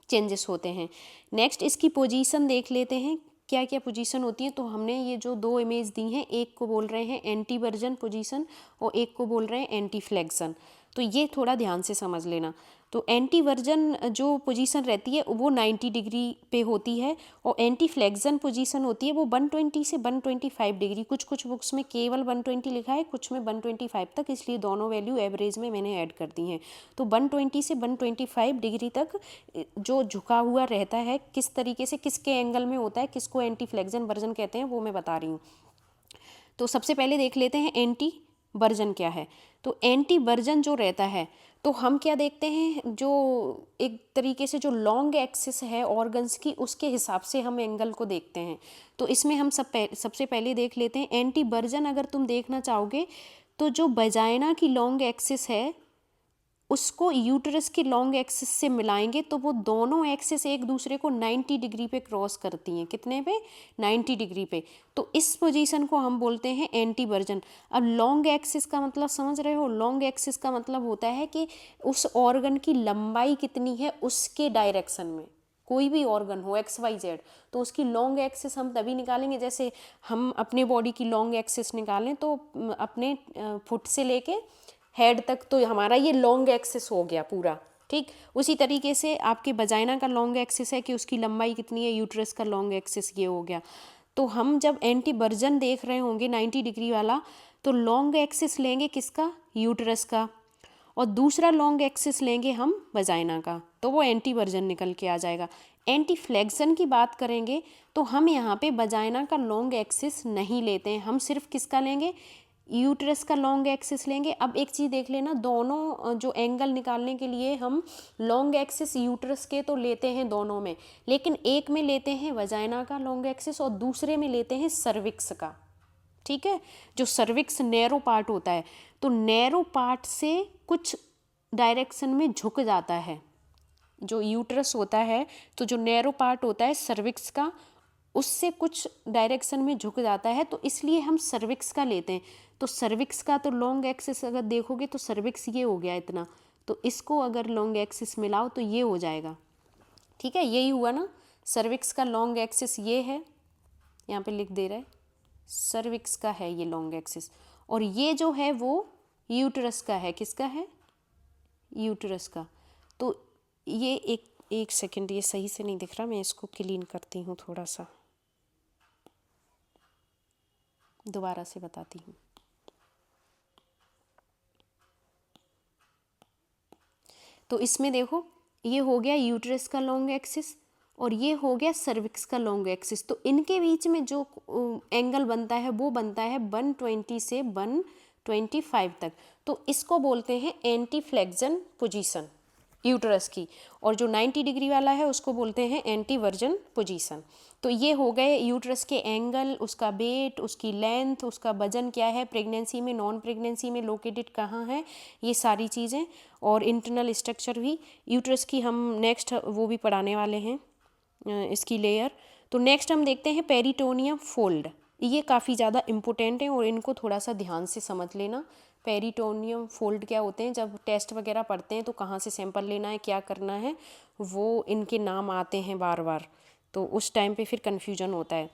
चेंजेस होते हैं। नेक्स्ट इसकी पोजीशन देख लेते हैं, क्या क्या पोजीशन होती है। तो हमने ये जो 2 इमेज दी हैं, एक को बोल रहे हैं एंटी वर्जन पोजीशन और एक को बोल रहे हैं एंटी फ्लेक्शन। तो ये थोड़ा ध्यान से समझ लेना। तो एंटी वर्जन जो पोजीशन रहती है वो 90 डिग्री पे होती है, और एंटी फ्लेक्शन पोजीशन होती है वो 120 से 125 डिग्री। कुछ कुछ बुक्स में केवल 120 लिखा है, कुछ में 125 तक, इसलिए दोनों वैल्यू एवरेज में मैंने ऐड कर दी हैं। तो 120 से 125 डिग्री तक जो झुका हुआ रहता है, किस तरीके से, किसके एंगल में होता है, किसको एंटी फ्लेक्शन वर्जन कहते हैं, वो मैं बता रही हूँ। तो सबसे पहले देख लेते हैं एंटी वर्जन क्या है। तो एंटी वर्जन जो रहता है, तो हम क्या देखते हैं, जो एक तरीके से जो लॉन्ग एक्सिस है ऑर्गन्स की, उसके हिसाब से हम एंगल को देखते हैं। तो इसमें हम सबसे पहले देख लेते हैं एंटी वर्जन। अगर तुम देखना चाहोगे तो जो वजाइना की लॉन्ग एक्सिस है उसको यूटरस के लॉन्ग एक्सिस से मिलाएंगे तो वो दोनों एक्सिस एक दूसरे को 90 डिग्री पे क्रॉस करती हैं। कितने पे? 90 डिग्री पे। तो इस पोजीशन को हम बोलते हैं एंटी वर्जन। अब लॉन्ग एक्सिस का मतलब समझ रहे हो? लॉन्ग एक्सिस का मतलब होता है कि उस ऑर्गन की लंबाई कितनी है उसके डायरेक्शन में। कोई भी ऑर्गन हो XYZ, तो उसकी लॉन्ग एक्सिस हम तभी निकालेंगे, जैसे हम अपने बॉडी की लॉन्ग एक्सिस निकालें तो अपने फुट से लेके हेड तक, तो हमारा ये लॉन्ग एक्सिस हो गया पूरा, ठीक। उसी तरीके से आपके वजाइना का लॉन्ग एक्सिस है कि उसकी लंबाई कितनी है, यूट्रस का लॉन्ग एक्सिस ये हो गया। तो हम जब एंटी वर्जन देख रहे होंगे 90 डिग्री वाला, तो लॉन्ग एक्सिस लेंगे किसका? यूट्रस का, और दूसरा लॉन्ग एक्सिस लेंगे हम वजाइना का, तो वो एंटी वर्जन निकल के आ जाएगा। एंटी फ्लेक्शन की बात करेंगे तो हम यहाँ पे वजाइना का लॉन्ग एक्सिस नहीं लेते हैं, हम सिर्फ किसका लेंगे? यूट्रस का लॉन्ग एक्सिस लेंगे। अब एक चीज़ देख लेना, दोनों जो एंगल निकालने के लिए हम लॉन्ग एक्सिस यूट्रस के तो लेते हैं दोनों में, लेकिन एक में लेते हैं वजाइना का लॉन्ग एक्सिस और दूसरे में लेते हैं सर्विक्स का, ठीक है। जो सर्विक्स नैरो पार्ट होता है, तो नैरो पार्ट से कुछ डायरेक्शन में झुक जाता है जो यूट्रस होता है। तो जो नैरो पार्ट होता है सर्विक्स का, उससे कुछ डायरेक्शन में झुक जाता है, तो इसलिए हम सर्विक्स का लेते हैं। तो सर्विक्स का तो लॉन्ग एक्सिस अगर देखोगे तो सर्विक्स ये हो गया इतना, तो इसको अगर लॉन्ग एक्सिस मिलाओ तो ये हो जाएगा। ठीक है, यही हुआ ना, सर्विक्स का लॉन्ग एक्सिस ये है, यहाँ पे लिख दे रहा है, सर्विक्स का है ये लॉन्ग एक्सिस, और ये जो है वो यूटरस का है। किसका है? यूटरस का। तो ये एक सेकंड, ये सही से नहीं दिख रहा, मैं इसको क्लीन करती हूँ थोड़ा सा, दोबारा से बताती हूँ। तो इसमें देखो, ये हो गया यूटरस का लॉन्ग एक्सिस और ये हो गया सर्विक्स का लॉन्ग एक्सिस। तो इनके बीच में जो एंगल बनता है वो बनता है 120 से 125 तक। तो इसको बोलते हैं एंटी फ्लेक्शन पोजीशन यूटरस की, और जो 90 डिग्री वाला है उसको बोलते हैं एंटी वर्जन पोजीशन। तो ये हो गए यूटरस के एंगल, उसका वेट, उसकी लेंथ, उसका वजन क्या है, प्रेगनेंसी में, नॉन प्रेगनेंसी में लोकेटेड कहाँ है, ये सारी चीज़ें, और इंटरनल स्ट्रक्चर भी यूटरस की हम नेक्स्ट वो भी पढ़ाने वाले हैं, इसकी लेयर। तो नेक्स्ट हम देखते हैं पेरिटोनियम फोल्ड। ये काफ़ी ज़्यादा इम्पोर्टेंट है और इनको थोड़ा सा ध्यान से समझ लेना। पेरिटोनियम फोल्ड क्या होते हैं, जब टेस्ट वगैरह पढ़ते हैं तो कहाँ से सैंपल लेना है, क्या करना है, वो इनके नाम आते हैं बार बार, तो उस टाइम पे फिर कन्फ्यूजन होता है।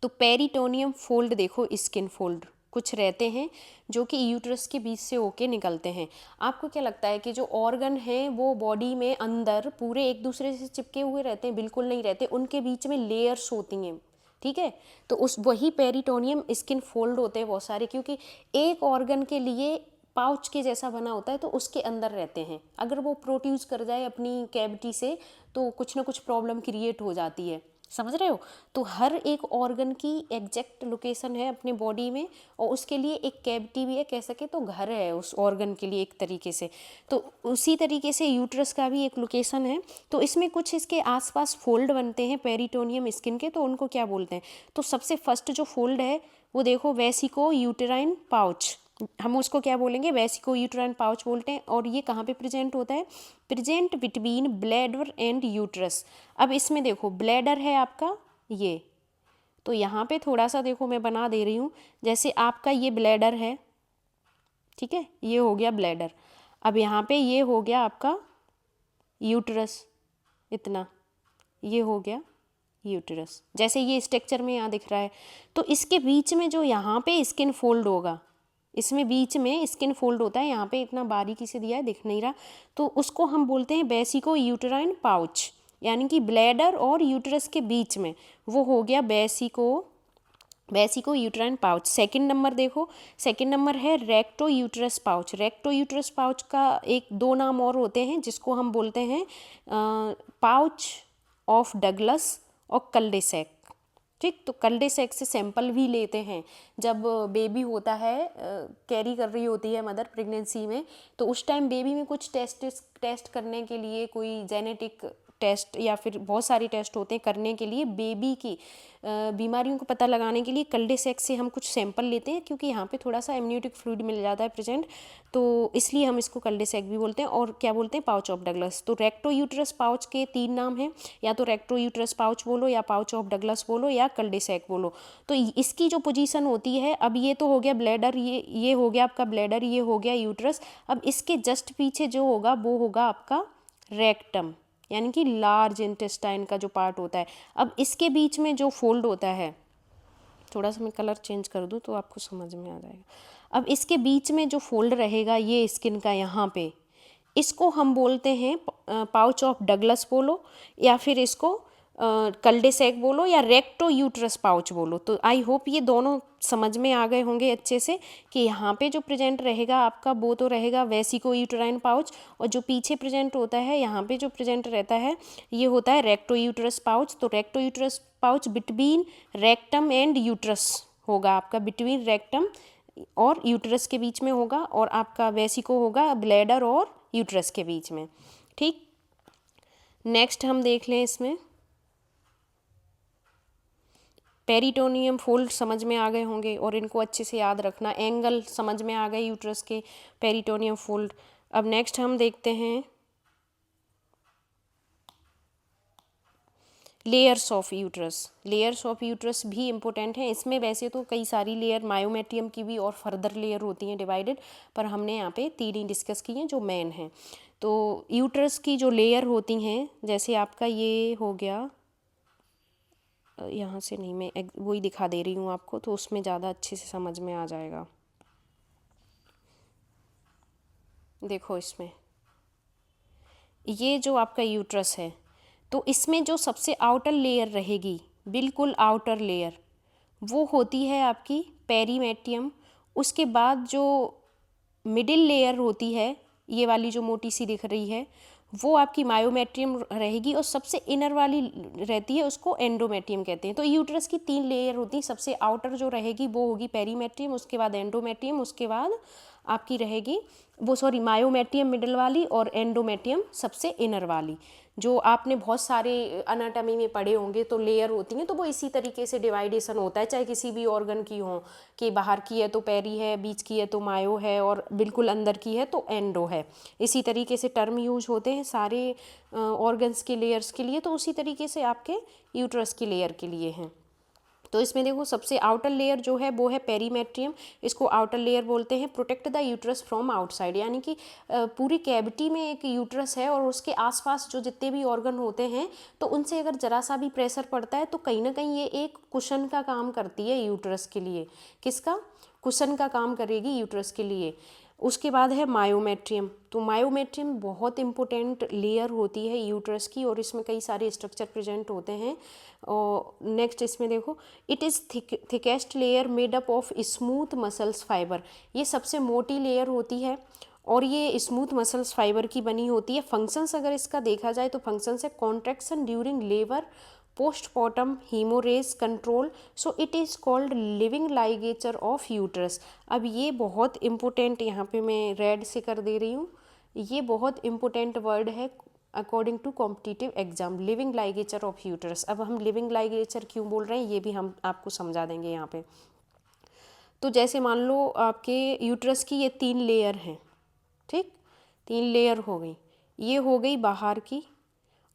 तो पेरिटोनियम फोल्ड देखो, स्किन फोल्ड कुछ रहते हैं जो कि यूट्रस के बीच से होके निकलते हैं। आपको क्या लगता है कि जो ऑर्गन हैं वो बॉडी में अंदर पूरे एक दूसरे से चिपके हुए रहते हैं? बिल्कुल नहीं रहते, उनके बीच में लेयर्स होती हैं। ठीक है, तो उस वही पेरिटोनियम स्किन फोल्ड होते हैं बहुत सारे, क्योंकि एक ऑर्गन के लिए पाउच के जैसा बना होता है तो उसके अंदर रहते हैं। अगर वो प्रोड्यूस कर जाए अपनी कैविटी से तो कुछ ना कुछ प्रॉब्लम क्रिएट हो जाती है, समझ रहे हो? तो हर एक ऑर्गन की एग्जैक्ट लोकेशन है अपने बॉडी में, और उसके लिए एक कैविटी भी है, कह सके तो घर है उस ऑर्गन के लिए एक तरीके से। तो उसी तरीके से यूट्रस का भी एक लोकेशन है। तो इसमें कुछ इसके आसपास फोल्ड बनते हैं पेरिटोनियम स्किन के, तो उनको क्या बोलते हैं? तो सबसे फर्स्ट जो फोल्ड है वो देखो, वेसिको यूटेराइन पाउच, हम उसको क्या बोलेंगे? वेसिको यूटेराइन पाउच बोलते हैं। और ये कहाँ पे प्रेजेंट होता है? Present between bladder and uterus. अब इसमें देखो, ब्लैडर है आपका ये, तो यहाँ पे थोड़ा सा देखो मैं बना दे रही हूँ, जैसे आपका ये ब्लैडर है, ठीक है, ये हो गया ब्लैडर। अब यहाँ पे ये हो गया आपका यूट्रस, इतना, ये हो गया यूट्रस, जैसे ये स्ट्रक्चर में यहाँ दिख रहा है। तो इसके बीच में जो यहाँ पे स्किन फोल्ड होगा, इसमें बीच में स्किन फोल्ड होता है, यहाँ पे इतना बारीकी से दिया है, दिख नहीं रहा, तो उसको हम बोलते हैं वेसिको यूटेराइन पाउच, यानी कि ब्लैडर और यूट्रस के बीच में वो हो गया vesico uterine pouch. Second number देखो, सेकंड नंबर है recto uterus pouch. Recto uterus pouch का एक दो नाम और होते हैं जिसको हम बोलते हैं पाउच ऑफ डगलस और कल्डेसेक। ठीक, तो कल्डेसेक से सैंपल भी लेते हैं जब बेबी होता है, कैरी कर रही होती है मदर प्रेगनेंसी में, तो उस टाइम बेबी में कुछ टेस्ट करने के लिए, कोई जेनेटिक टेस्ट या फिर बहुत सारे टेस्ट होते हैं करने के लिए, बेबी की बीमारियों को पता लगाने के लिए कल्डेसेक से हम कुछ सैंपल लेते हैं, क्योंकि यहाँ पे थोड़ा सा एमनियोटिक फ्लूइड मिल जाता है प्रेजेंट, तो इसलिए हम इसको कल्डेसेक भी बोलते हैं। और क्या बोलते हैं? Pouch of Douglas. तो रेक्टो यूट्रस पाउच के तीन नाम हैं, या तो रेक्टो यूट्रस पाउच बोलो, या पाउच ऑफ डगलस बोलो, या कल्डेसेक बोलो। तो इसकी जो पोजीशन होती है, अब ये तो हो गया ब्लैडर, ये हो गया आपका ब्लैडर, ये हो गया यूट्रस। अब इसके जस्ट पीछे जो होगा वो होगा आपका रेक्टम, यानी कि लार्ज इंटेस्टाइन का जो पार्ट होता है। अब इसके बीच में जो फोल्ड होता है, थोड़ा सा मैं कलर चेंज कर दूँ तो आपको समझ में आ जाएगा। अब इसके बीच में जो फोल्ड रहेगा ये स्किन का, यहाँ पे, इसको हम बोलते हैं पाउच ऑफ डगलस बोलो, या फिर इसको कल्डेसेक बोलो, या रेक्टो यूट्रस पाउच बोलो। तो आई होप ये दोनों समझ में आ गए होंगे अच्छे से, कि यहाँ पे जो प्रेजेंट रहेगा आपका वो तो रहेगा वेसिको यूटेराइन पाउच, और जो पीछे प्रेजेंट होता है, यहाँ पे जो प्रेजेंट रहता है, ये होता है रेक्टो यूट्रस पाउच। तो recto uterus pouch between rectum and uterus होगा आपका, बिटवीन रेक्टम और यूट्रस के बीच में होगा, और आपका वेसिको होगा ब्लैडर और यूट्रस के बीच में। ठीक, नेक्स्ट हम देख लें, इसमें पेरिटोनियम फोल्ड समझ में आ गए होंगे और इनको अच्छे से याद रखना, एंगल समझ में आ गए यूट्रस के, पेरिटोनियम फोल्ड। अब नेक्स्ट हम देखते हैं layers of uterus, layers of uterus भी इम्पोर्टेंट हैं। इसमें वैसे तो कई सारी लेयर मायोमेट्रियम की भी और फर्दर लेयर होती हैं डिवाइडेड, पर हमने यहाँ पे 3 ही डिस्कस की हैं जो मेन हैं। तो यूट्रस की जो लेयर होती हैं, जैसे आपका ये हो गया, यहाँ से नहीं, मैं वही दिखा दे रही हूँ आपको, तो उसमें ज़्यादा अच्छे से समझ में आ जाएगा। देखो इसमें ये जो आपका यूट्रस है, तो इसमें जो सबसे आउटर लेयर रहेगी, बिल्कुल आउटर लेयर, वो होती है आपकी पेरीमेटियम। उसके बाद जो मिडिल लेयर होती है, ये वाली जो मोटी सी दिख रही है, वो आपकी मायोमेट्रियम रहेगी, और सबसे इनर वाली रहती है उसको एंडोमेट्रियम कहते हैं। तो यूट्रस की 3 लेयर होती हैं। सबसे आउटर जो रहेगी वो होगी पेरीमेट्रियम, उसके बाद एंडोमेट्रियम, उसके बाद आपकी रहेगी मायोमेट्रियम मिडल वाली, और एंडोमेट्रियम सबसे इनर वाली। जो आपने बहुत सारे अनाटमी में पढ़े होंगे, तो लेयर होती हैं, तो वो इसी तरीके से डिवाइडेशन होता है, चाहे किसी भी ऑर्गन की हो, कि बाहर की है तो पेरी है, बीच की है तो मायो है, और बिल्कुल अंदर की है तो एंडो है। इसी तरीके से टर्म यूज होते हैं सारे ऑर्गन्स के लेयर्स के लिए, तो उसी तरीके से आपके यूट्रस की लेयर के लिए हैं। तो इसमें देखो सबसे आउटर लेयर जो है वो है पेरीमेट्रियम, इसको आउटर लेयर बोलते हैं। Protect the uterus from outside, यानी कि पूरी कैविटी में एक यूट्रस है, और उसके आसपास जो जितने भी ऑर्गन होते हैं, तो उनसे अगर जरा सा भी प्रेशर पड़ता है तो कहीं ना कहीं ये एक कुशन का काम करती है यूट्रस के लिए। किसका? कुशन का काम करेगी यूट्रस के लिए। उसके बाद है मायोमेट्रियम। तो मायोमेट्रियम बहुत इंपॉर्टेंट लेयर होती है यूट्रस की, और इसमें कई सारे स्ट्रक्चर प्रेजेंट होते हैं। और नेक्स्ट इसमें देखो, it is thickest layer made up of smooth muscles fibre. ये सबसे मोटी लेयर होती है, और ये स्मूथ मसल्स फाइबर की बनी होती है। फंक्शंस अगर इसका देखा जाए तो फंक्शंस है contraction during labour, postmortem haemorrhage control, so it is called living ligature of uterus. अब ये बहुत इम्पोर्टेंट, यहाँ पे मैं रेड से कर दे रही हूँ, ये बहुत इम्पोर्टेंट वर्ड है according to competitive exam, living ligature of uterus. अब हम लिविंग लाइगेचर क्यों बोल रहे हैं ये भी हम आपको समझा देंगे यहाँ पे। तो जैसे मान लो आपके यूट्रस की ये 3 लेयर हैं, ठीक, 3 लेयर हो गई, ये हो गई बाहर की,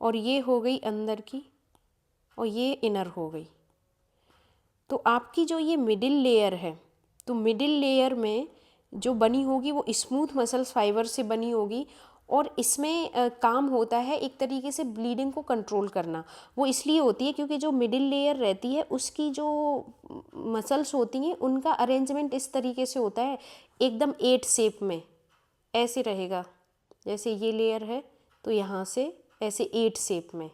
और ये हो गई अंदर की, और ये इनर हो गई। तो आपकी जो ये मिडिल लेयर है, तो मिडिल लेयर में जो बनी होगी वो स्मूथ मसल्स फाइबर से बनी होगी, और इसमें काम होता है एक तरीके से ब्लीडिंग को कंट्रोल करना। वो इसलिए होती है क्योंकि जो मिडिल लेयर रहती है उसकी जो मसल्स होती हैं उनका अरेंजमेंट इस तरीके से होता है, एकदम 8 शेप में ऐसे रहेगा। जैसे ये लेयर है तो यहाँ से ऐसे 8 शेप में,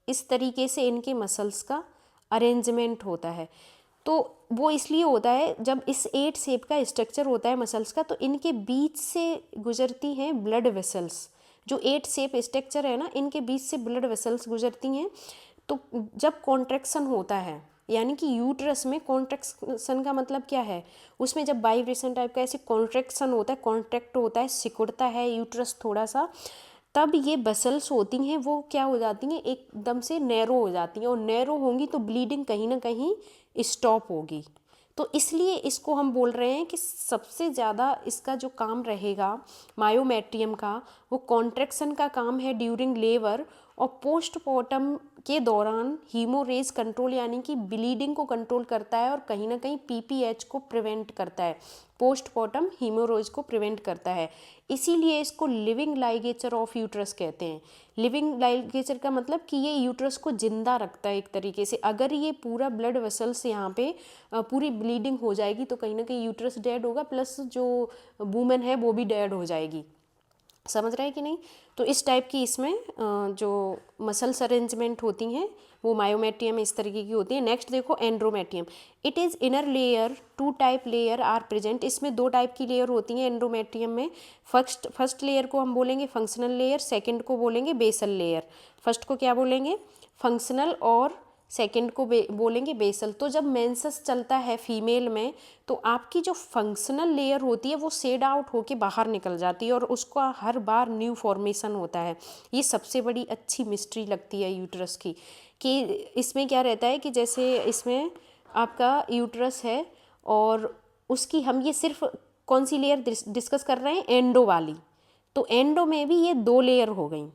इस तरीके से इनके मसल्स का अरेंजमेंट होता है। तो वो इसलिए होता है, जब इस 8 शेप का स्ट्रक्चर होता है मसल्स का, तो इनके बीच से गुजरती हैं ब्लड वेसल्स। जो 8 शेप स्ट्रक्चर है ना, इनके बीच से ब्लड वेसल्स गुजरती हैं। तो जब कॉन्ट्रैक्शन होता है, यानी कि यूट्रस में कॉन्ट्रैक्शन का मतलब क्या है, उसमें जब वाइब्रेशन टाइप का ऐसे कॉन्ट्रैक्शन होता है, कॉन्ट्रैक्ट होता है, सिकुड़ता है यूट्रस थोड़ा सा, तब ये बसल्स होती हैं वो क्या हो जाती हैं, एकदम से नैरो हो जाती हैं, और नैरो होंगी तो ब्लीडिंग कहीं ना कहीं स्टॉप होगी। तो इसलिए इसको हम बोल रहे हैं कि सबसे ज़्यादा इसका जो काम रहेगा मायोमेट्रियम का, वो कॉन्ट्रैक्शन का काम है ड्यूरिंग लेबर, और पोस्टमार्टम के दौरान हीमोरेज कंट्रोल, यानी कि ब्लीडिंग को कंट्रोल करता है, और कहीं ना कहीं पीपीएच को प्रिवेंट करता है, पोस्टमार्टम हीमोरेज को प्रिवेंट करता है। इसीलिए इसको लिविंग लाइगेचर ऑफ यूट्रस कहते हैं। लिविंग लाइगेचर का मतलब कि ये यूट्रस को जिंदा रखता है एक तरीके से। अगर ये पूरा ब्लड वेसल्स यहाँ पे पूरी ब्लीडिंग हो जाएगी तो कहीं ना कहीं यूट्रस डेड होगा, प्लस जो वूमेन है वो भी डेड हो जाएगी। समझ रहे हैं कि नहीं? तो इस टाइप की इसमें जो मसल्स अरेंजमेंट होती हैं वो मायोमेट्रियम इस तरीके की होती है। नेक्स्ट देखो endometrium, it is inner layer, 2 type layer are present. इसमें 2 टाइप की लेयर होती हैं एंड्रोमेट्रियम में। फर्स्ट लेयर को हम बोलेंगे फंक्शनल लेयर, सेकंड को बोलेंगे बेसल लेयर। फर्स्ट को क्या बोलेंगे? फंक्शनल, और सेकंड को बोलेंगे बेसल। तो जब मेंसेस चलता है फीमेल में तो आपकी जो फंक्शनल लेयर होती है वो सेड आउट होके बाहर निकल जाती है, और उसका हर बार न्यू फॉर्मेशन होता है। ये सबसे बड़ी अच्छी मिस्ट्री लगती है यूट्रस की, कि इसमें क्या रहता है कि जैसे इसमें आपका यूट्रस है, और उसकी हम ये सिर्फ कौन सी लेयर डिस्कस कर रहे हैं? एंडो वाली। तो एंडो में भी ये 2 लेयर हो गई,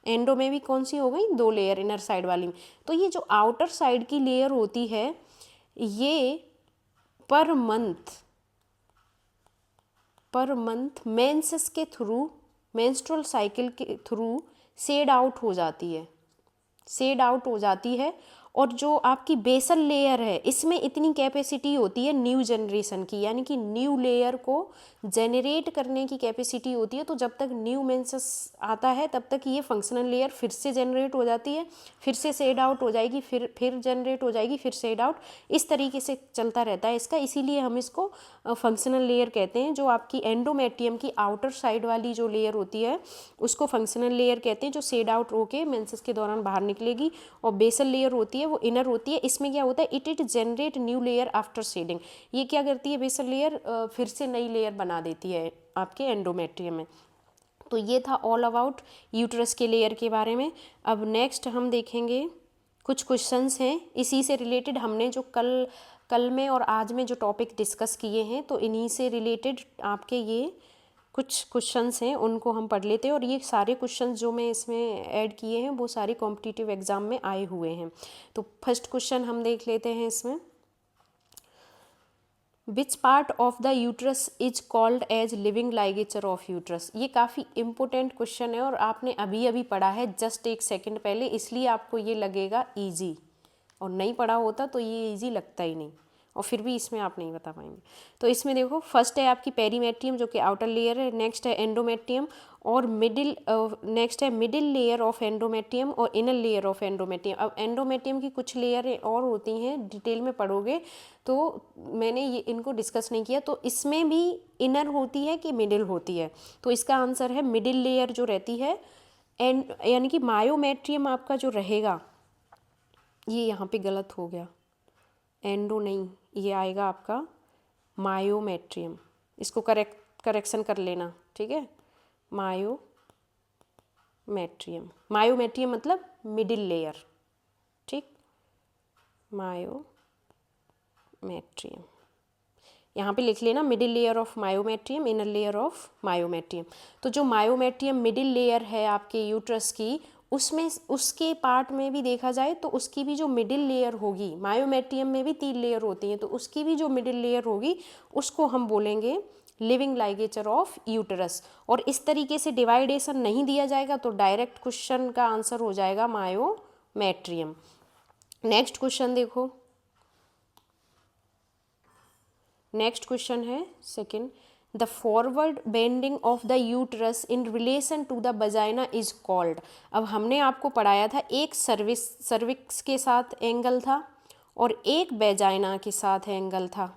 एंडो में भी कौन सी हो गई, 2 लेयर इनर साइड वाली में। तो ये जो आउटर साइड की लेयर होती है ये पर मंथ मेंसेस के थ्रू, मेंस्ट्रुअल साइकिल के थ्रू शेड आउट हो जाती है। और जो आपकी बेसल लेयर है इसमें इतनी कैपेसिटी होती है न्यू जनरेशन की, यानी कि न्यू लेयर को जेनरेट करने की कैपेसिटी होती है। तो जब तक न्यू मेंसेस आता है तब तक ये फंक्शनल लेयर फिर से जनरेट हो जाती है, फिर से शेड आउट हो जाएगी, फिर जनरेट हो जाएगी, फिर शेड आउट, इस तरीके से चलता रहता है इसका। इसीलिए हम इसको फंक्शनल लेयर कहते हैं। जो आपकी एंडोमेट्रियम की आउटर साइड वाली जो लेयर होती है उसको फंक्शनल लेयर कहते हैं, जो शेड आउट होके मेंसेस के दौरान बाहर निकलेगी। और बेसल लेयर होती है वो इनर होती है। इसमें क्या होता है, it generate new layer after shedding. ये क्या करती है बेसल लेयर, फिर से नई लेयर बना देती है आपके एंडोमेट्रियम में। तो ये था ऑल अबाउट यूट्रस के लेयर के बारे में। अब नेक्स्ट हम देखेंगे कुछ क्वेश्चंस हैं इसी से रिलेटेड। हमने जो कल में और आज में जो टॉपिक डिस्कस किए हैं तो इन्हीं से रिलेटेड आपके ये कुछ क्वेश्चंस हैं, उनको हम पढ़ लेते हैं। और ये सारे क्वेश्चंस जो मैं इसमें ऐड किए हैं वो सारे कॉम्पिटिटिव एग्जाम में आए हुए हैं। तो फर्स्ट क्वेश्चन हम देख लेते हैं इसमें, which part of the uterus is called as living ligature of uterus. ये काफ़ी इंपॉर्टेंट क्वेश्चन है और आपने अभी अभी पढ़ा है जस्ट एक सेकंड पहले, इसलिए आपको ये लगेगा ईजी, और नहीं पढ़ा होता तो ये ईजी लगता ही नहीं, और फिर भी इसमें आप नहीं बता पाएंगे। तो इसमें देखो फर्स्ट है आपकी पेरीमेट्रियम जो कि आउटर लेयर है, नेक्स्ट है एंडोमेट्रियम, और नेक्स्ट है मिडिल लेयर ऑफ एंडोमेट्रियम और इनर लेयर ऑफ एंडोमेट्रियम। अब एंडोमेट्रियम की कुछ लेयर और होती हैं, डिटेल में पढ़ोगे तो मैंने ये इनको डिस्कस नहीं किया। तो इसमें भी इनर होती है कि मिडिल होती है, तो इसका आंसर है मिडिल लेयर जो रहती है। यानी कि मायोमेट्रियम आपका जो रहेगा, ये यहाँ पे गलत हो गया, एंडो नहीं, ये आएगा आपका मायोमेट्रियम। इसको करेक्शन कर लेना, ठीक है। मायोमेट्रियम मतलब मिडिल लेयर, ठीक। मायोमेट्रियम यहाँ पे लिख लेना, middle layer of myometrium, inner layer of myometrium. तो जो मायोमेट्रियम मिडिल लेयर है आपके यूट्रस की, उसमें उसके पार्ट में भी देखा जाए तो उसकी भी जो मिडिल लेयर होगी, मायोमेट्रियम में भी 3 लेयर होती हैं, तो उसकी भी जो मिडिल लेयर होगी उसको हम बोलेंगे लिविंग लाइगेचर ऑफ यूटरस। और इस तरीके से डिवाइडेशन नहीं दिया जाएगा तो डायरेक्ट क्वेश्चन का आंसर हो जाएगा मायोमेट्रियम। नेक्स्ट क्वेश्चन देखो, नेक्स्ट क्वेश्चन है second, the forward bending of the uterus in relation to the vagina is called. अब हमने आपको पढ़ाया था एक सर्विक्स के साथ एंगल था और एक वेजाइना के साथ एंगल था,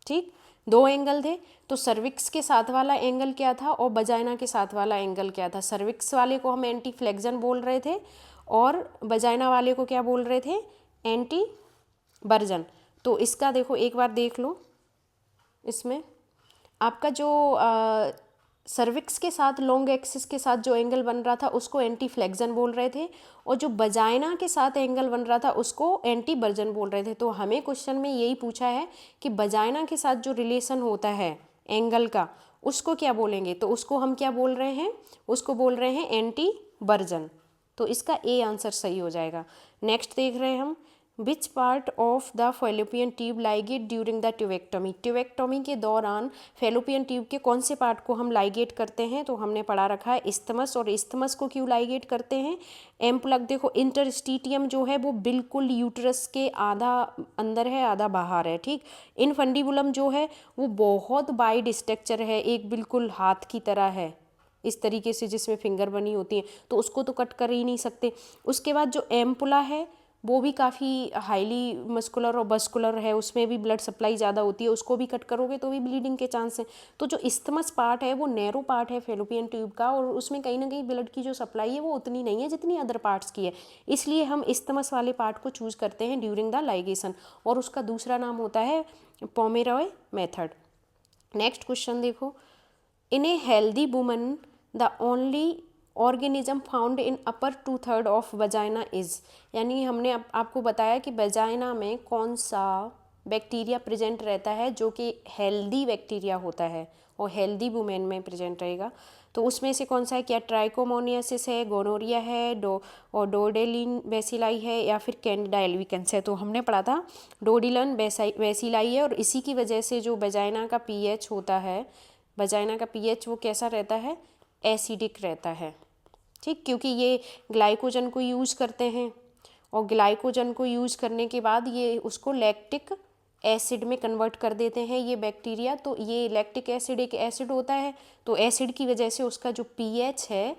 ठीक, 2 एंगल थे। तो सर्विक्स के साथ वाला एंगल क्या था और वजाइना के साथ वाला एंगल क्या था। सर्विक्स वाले को हम एंटी फ्लेक्शन बोल रहे थे और वजाइना वाले को क्या बोल रहे थे, एंटी बर्जन। तो इसका देखो एक बार देख लो, इसमें आपका जो सर्विक्स के साथ लॉन्ग एक्सिस के साथ जो एंगल बन रहा था उसको एंटी फ्लेक्शन बोल रहे थे, और जो वजाइना के साथ एंगल बन रहा था उसको एंटी बर्जन बोल रहे थे। तो हमें क्वेश्चन में यही पूछा है कि वजाइना के साथ जो रिलेशन होता है एंगल का उसको क्या बोलेंगे, तो उसको हम क्या बोल रहे हैं, उसको बोल रहे हैं एंटी बर्जन। तो इसका ए आंसर सही हो जाएगा। नेक्स्ट देख रहे हैं हम, विच part of the fallopian tube ligate during the tubectomy. Tubectomy के दौरान फेलोपियन ट्यूब के कौन से पार्ट को हम लाइगेट करते हैं, तो हमने पढ़ा रखा है इस्थमस। और इस्थमस को क्यों लाइगेट करते हैं, एम्प्लग देखो इंटरस्टिटियम जो है वो बिल्कुल यूट्रस के आधा अंदर है आधा बाहर है, ठीक। इनफंडिबुलम जो है वो बहुत वाइड स्ट्रक्चर है, एक बिल्कुल हाथ की तरह है इस तरीके से जिसमें फिंगर बनी होती है, तो उसको तो कट कर ही नहीं सकते। उसके बाद जो एम्पुला है वो भी काफ़ी हाईली मस्कुलर और बस्कुलर है, उसमें भी ब्लड सप्लाई ज़्यादा होती है, उसको भी कट करोगे तो भी ब्लीडिंग के चांस हैं। तो जो इस्थमस पार्ट है वो नैरो पार्ट है फेलोपियन ट्यूब का, और उसमें कहीं ना कहीं ब्लड की जो सप्लाई है वो उतनी नहीं है जितनी अदर पार्ट्स की है, इसलिए हम इस्थमस वाले पार्ट को चूज़ करते हैं ड्यूरिंग द लाइगेशन, और उसका दूसरा नाम होता है पोमेरॉय मेथड। नेक्स्ट क्वेश्चन देखो, in a healthy woman the only organism found in upper 2/3 of vagina is. यानी हमने आपको बताया कि वजाइना में कौन सा बैक्टीरिया प्रेजेंट रहता है जो कि हेल्दी बैक्टीरिया होता है और हेल्दी वुमेन में प्रेजेंट रहेगा। तो उसमें से कौन सा है, क्या ट्राइकोमोनियासिस है, गोनोरिया है, और डोडेलिन बेसिलाई है, या फिर कैंडिडा एल्बिकेंस है। तो हमने पढ़ा था डोडिलन बेसिलाई है, और इसी की वजह से जो वजाइना का पीएच होता है, वजाइना का पीएच वो कैसा रहता है, एसिडिक रहता है। ठीक, क्योंकि ये ग्लाइकोजन को यूज़ करते हैं, और ग्लाइकोजन को यूज़ करने के बाद ये उसको लैक्टिक एसिड में कन्वर्ट कर देते हैं ये बैक्टीरिया। तो ये लैक्टिक एसिड एक एसिड होता है, तो एसिड की वजह से उसका जो पीएच है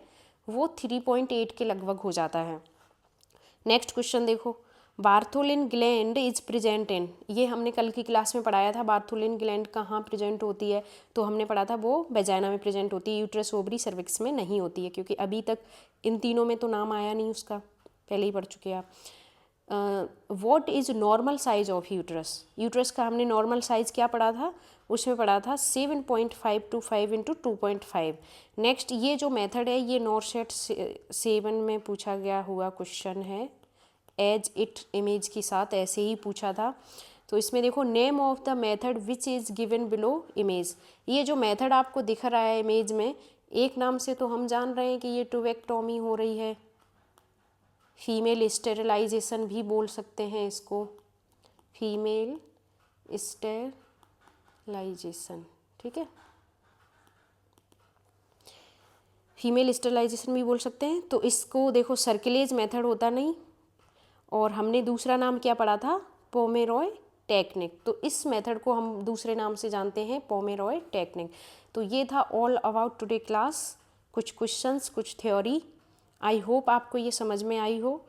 वो 3.8 के लगभग हो जाता है। नेक्स्ट क्वेश्चन देखो, Bartholin gland is present in, ये हमने कल की क्लास में पढ़ाया था। बार्थोलिन ग्लैंड कहाँ प्रेजेंट होती है, तो हमने पढ़ा था वो वेजाइना में प्रेजेंट होती है, यूट्रस, ओवरी, सर्विक्स में नहीं होती है, क्योंकि अभी तक इन तीनों में तो नाम आया नहीं उसका, पहले ही पढ़ चुके आप। What is normal size of uterus, uterus का हमने नॉर्मल साइज क्या पढ़ा था, उसमें पढ़ा था 7.5 to 5 into 2.5। नेक्स्ट ये जो मेथड है ये नॉरसेट 7 में पूछा गया हुआ क्वेश्चन है, एज इट इमेज के साथ ऐसे ही पूछा था। तो इसमें देखो, name of the method which is given below image, ये जो मेथड आपको दिख रहा है इमेज में, एक नाम से तो हम जान रहे हैं कि ये ट्यूबेक्टोमी हो रही है, फीमेल स्टेरिलाइजेशन भी बोल सकते हैं इसको, फीमेल स्टेरिलाइजेशन, ठीक है, फीमेल स्टेरिलाइजेशन भी बोल सकते हैं। तो इसको देखो सर्किलेज मेथड होता नहीं, और हमने दूसरा नाम क्या पढ़ा था, पोमेरॉय टेक्निक, तो इस मेथड को हम दूसरे नाम से जानते हैं, पोमेरॉय टेक्निक। तो ये था ऑल अबाउट टुडे क्लास, कुछ क्वेश्चंस, कुछ थ्योरी। आई होप आपको ये समझ में आई हो।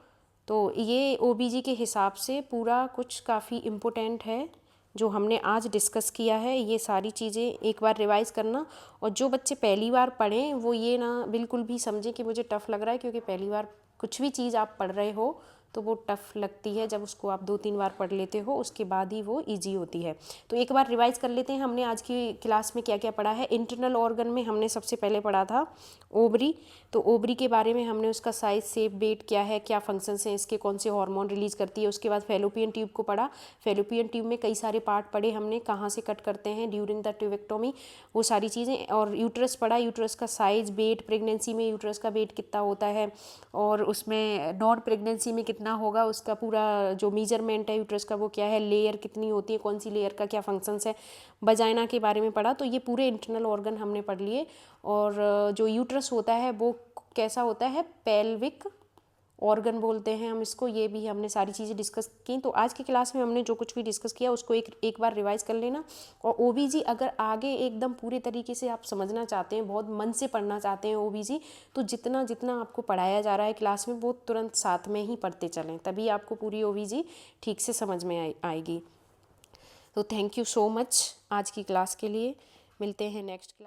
तो ये ओबीजी के हिसाब से पूरा कुछ काफ़ी इम्पोर्टेंट है जो हमने आज डिस्कस किया है। ये सारी चीज़ें एक बार रिवाइज़ करना, और जो बच्चे पहली बार पढ़ें वो ये ना बिल्कुल भी समझें कि मुझे टफ़ लग रहा है, क्योंकि पहली बार कुछ भी चीज़ आप पढ़ रहे हो तो वो टफ़ लगती है, जब उसको आप 2-3 बार पढ़ लेते हो उसके बाद ही वो इजी होती है। तो एक बार रिवाइज़ कर लेते हैं हमने आज की क्लास में क्या क्या पढ़ा है। इंटरनल ऑर्गन में हमने सबसे पहले पढ़ा था ओवरी, तो ओवरी के बारे में हमने उसका साइज, शेप, वेट क्या है, क्या फंक्शंस हैं इसके, कौन से हार्मोन रिलीज करती है। उसके बाद फैलोपियन ट्यूब को पढ़ा, फैलोपियन ट्यूब में कई सारे पार्ट पढ़े हमने, कहाँ से कट करते हैं ड्यूरिंग द ट्यूबेक्टोमी, वो सारी चीज़ें। और यूट्रस पढ़ा, यूट्रस का साइज, वेट, प्रेगनेंसी में यूट्रस का वेट कितना होता है, और उसमें नॉन प्रेगनेंसी में कितना होगा, उसका पूरा जो मेजरमेंट है यूट्रस का वो क्या है, लेयर कितनी होती है, कौन सी लेयर का क्या फंक्शंस है। वजाइना के बारे में पढ़ा। तो ये पूरे इंटरनल ऑर्गन हमने पढ़ लिए। और जो यूट्रस होता है वो कैसा होता है, पेल्विक ऑर्गन बोलते हैं हम इसको, ये भी हमने सारी चीज़ें डिस्कस की। तो आज की क्लास में हमने जो कुछ भी डिस्कस किया उसको एक बार रिवाइज कर लेना। और ओबीजी अगर आगे एकदम पूरे तरीके से आप समझना चाहते हैं, बहुत मन से पढ़ना चाहते हैं ओबीजी, तो जितना जितना आपको पढ़ाया जा रहा है क्लास में वो तुरंत साथ में ही पढ़ते चलें, तभी आपको पूरी ओबीजी ठीक से समझ में आएगी। तो थैंक यू सो मच आज की क्लास के लिए। मिलते हैं नेक्स्ट क्लास।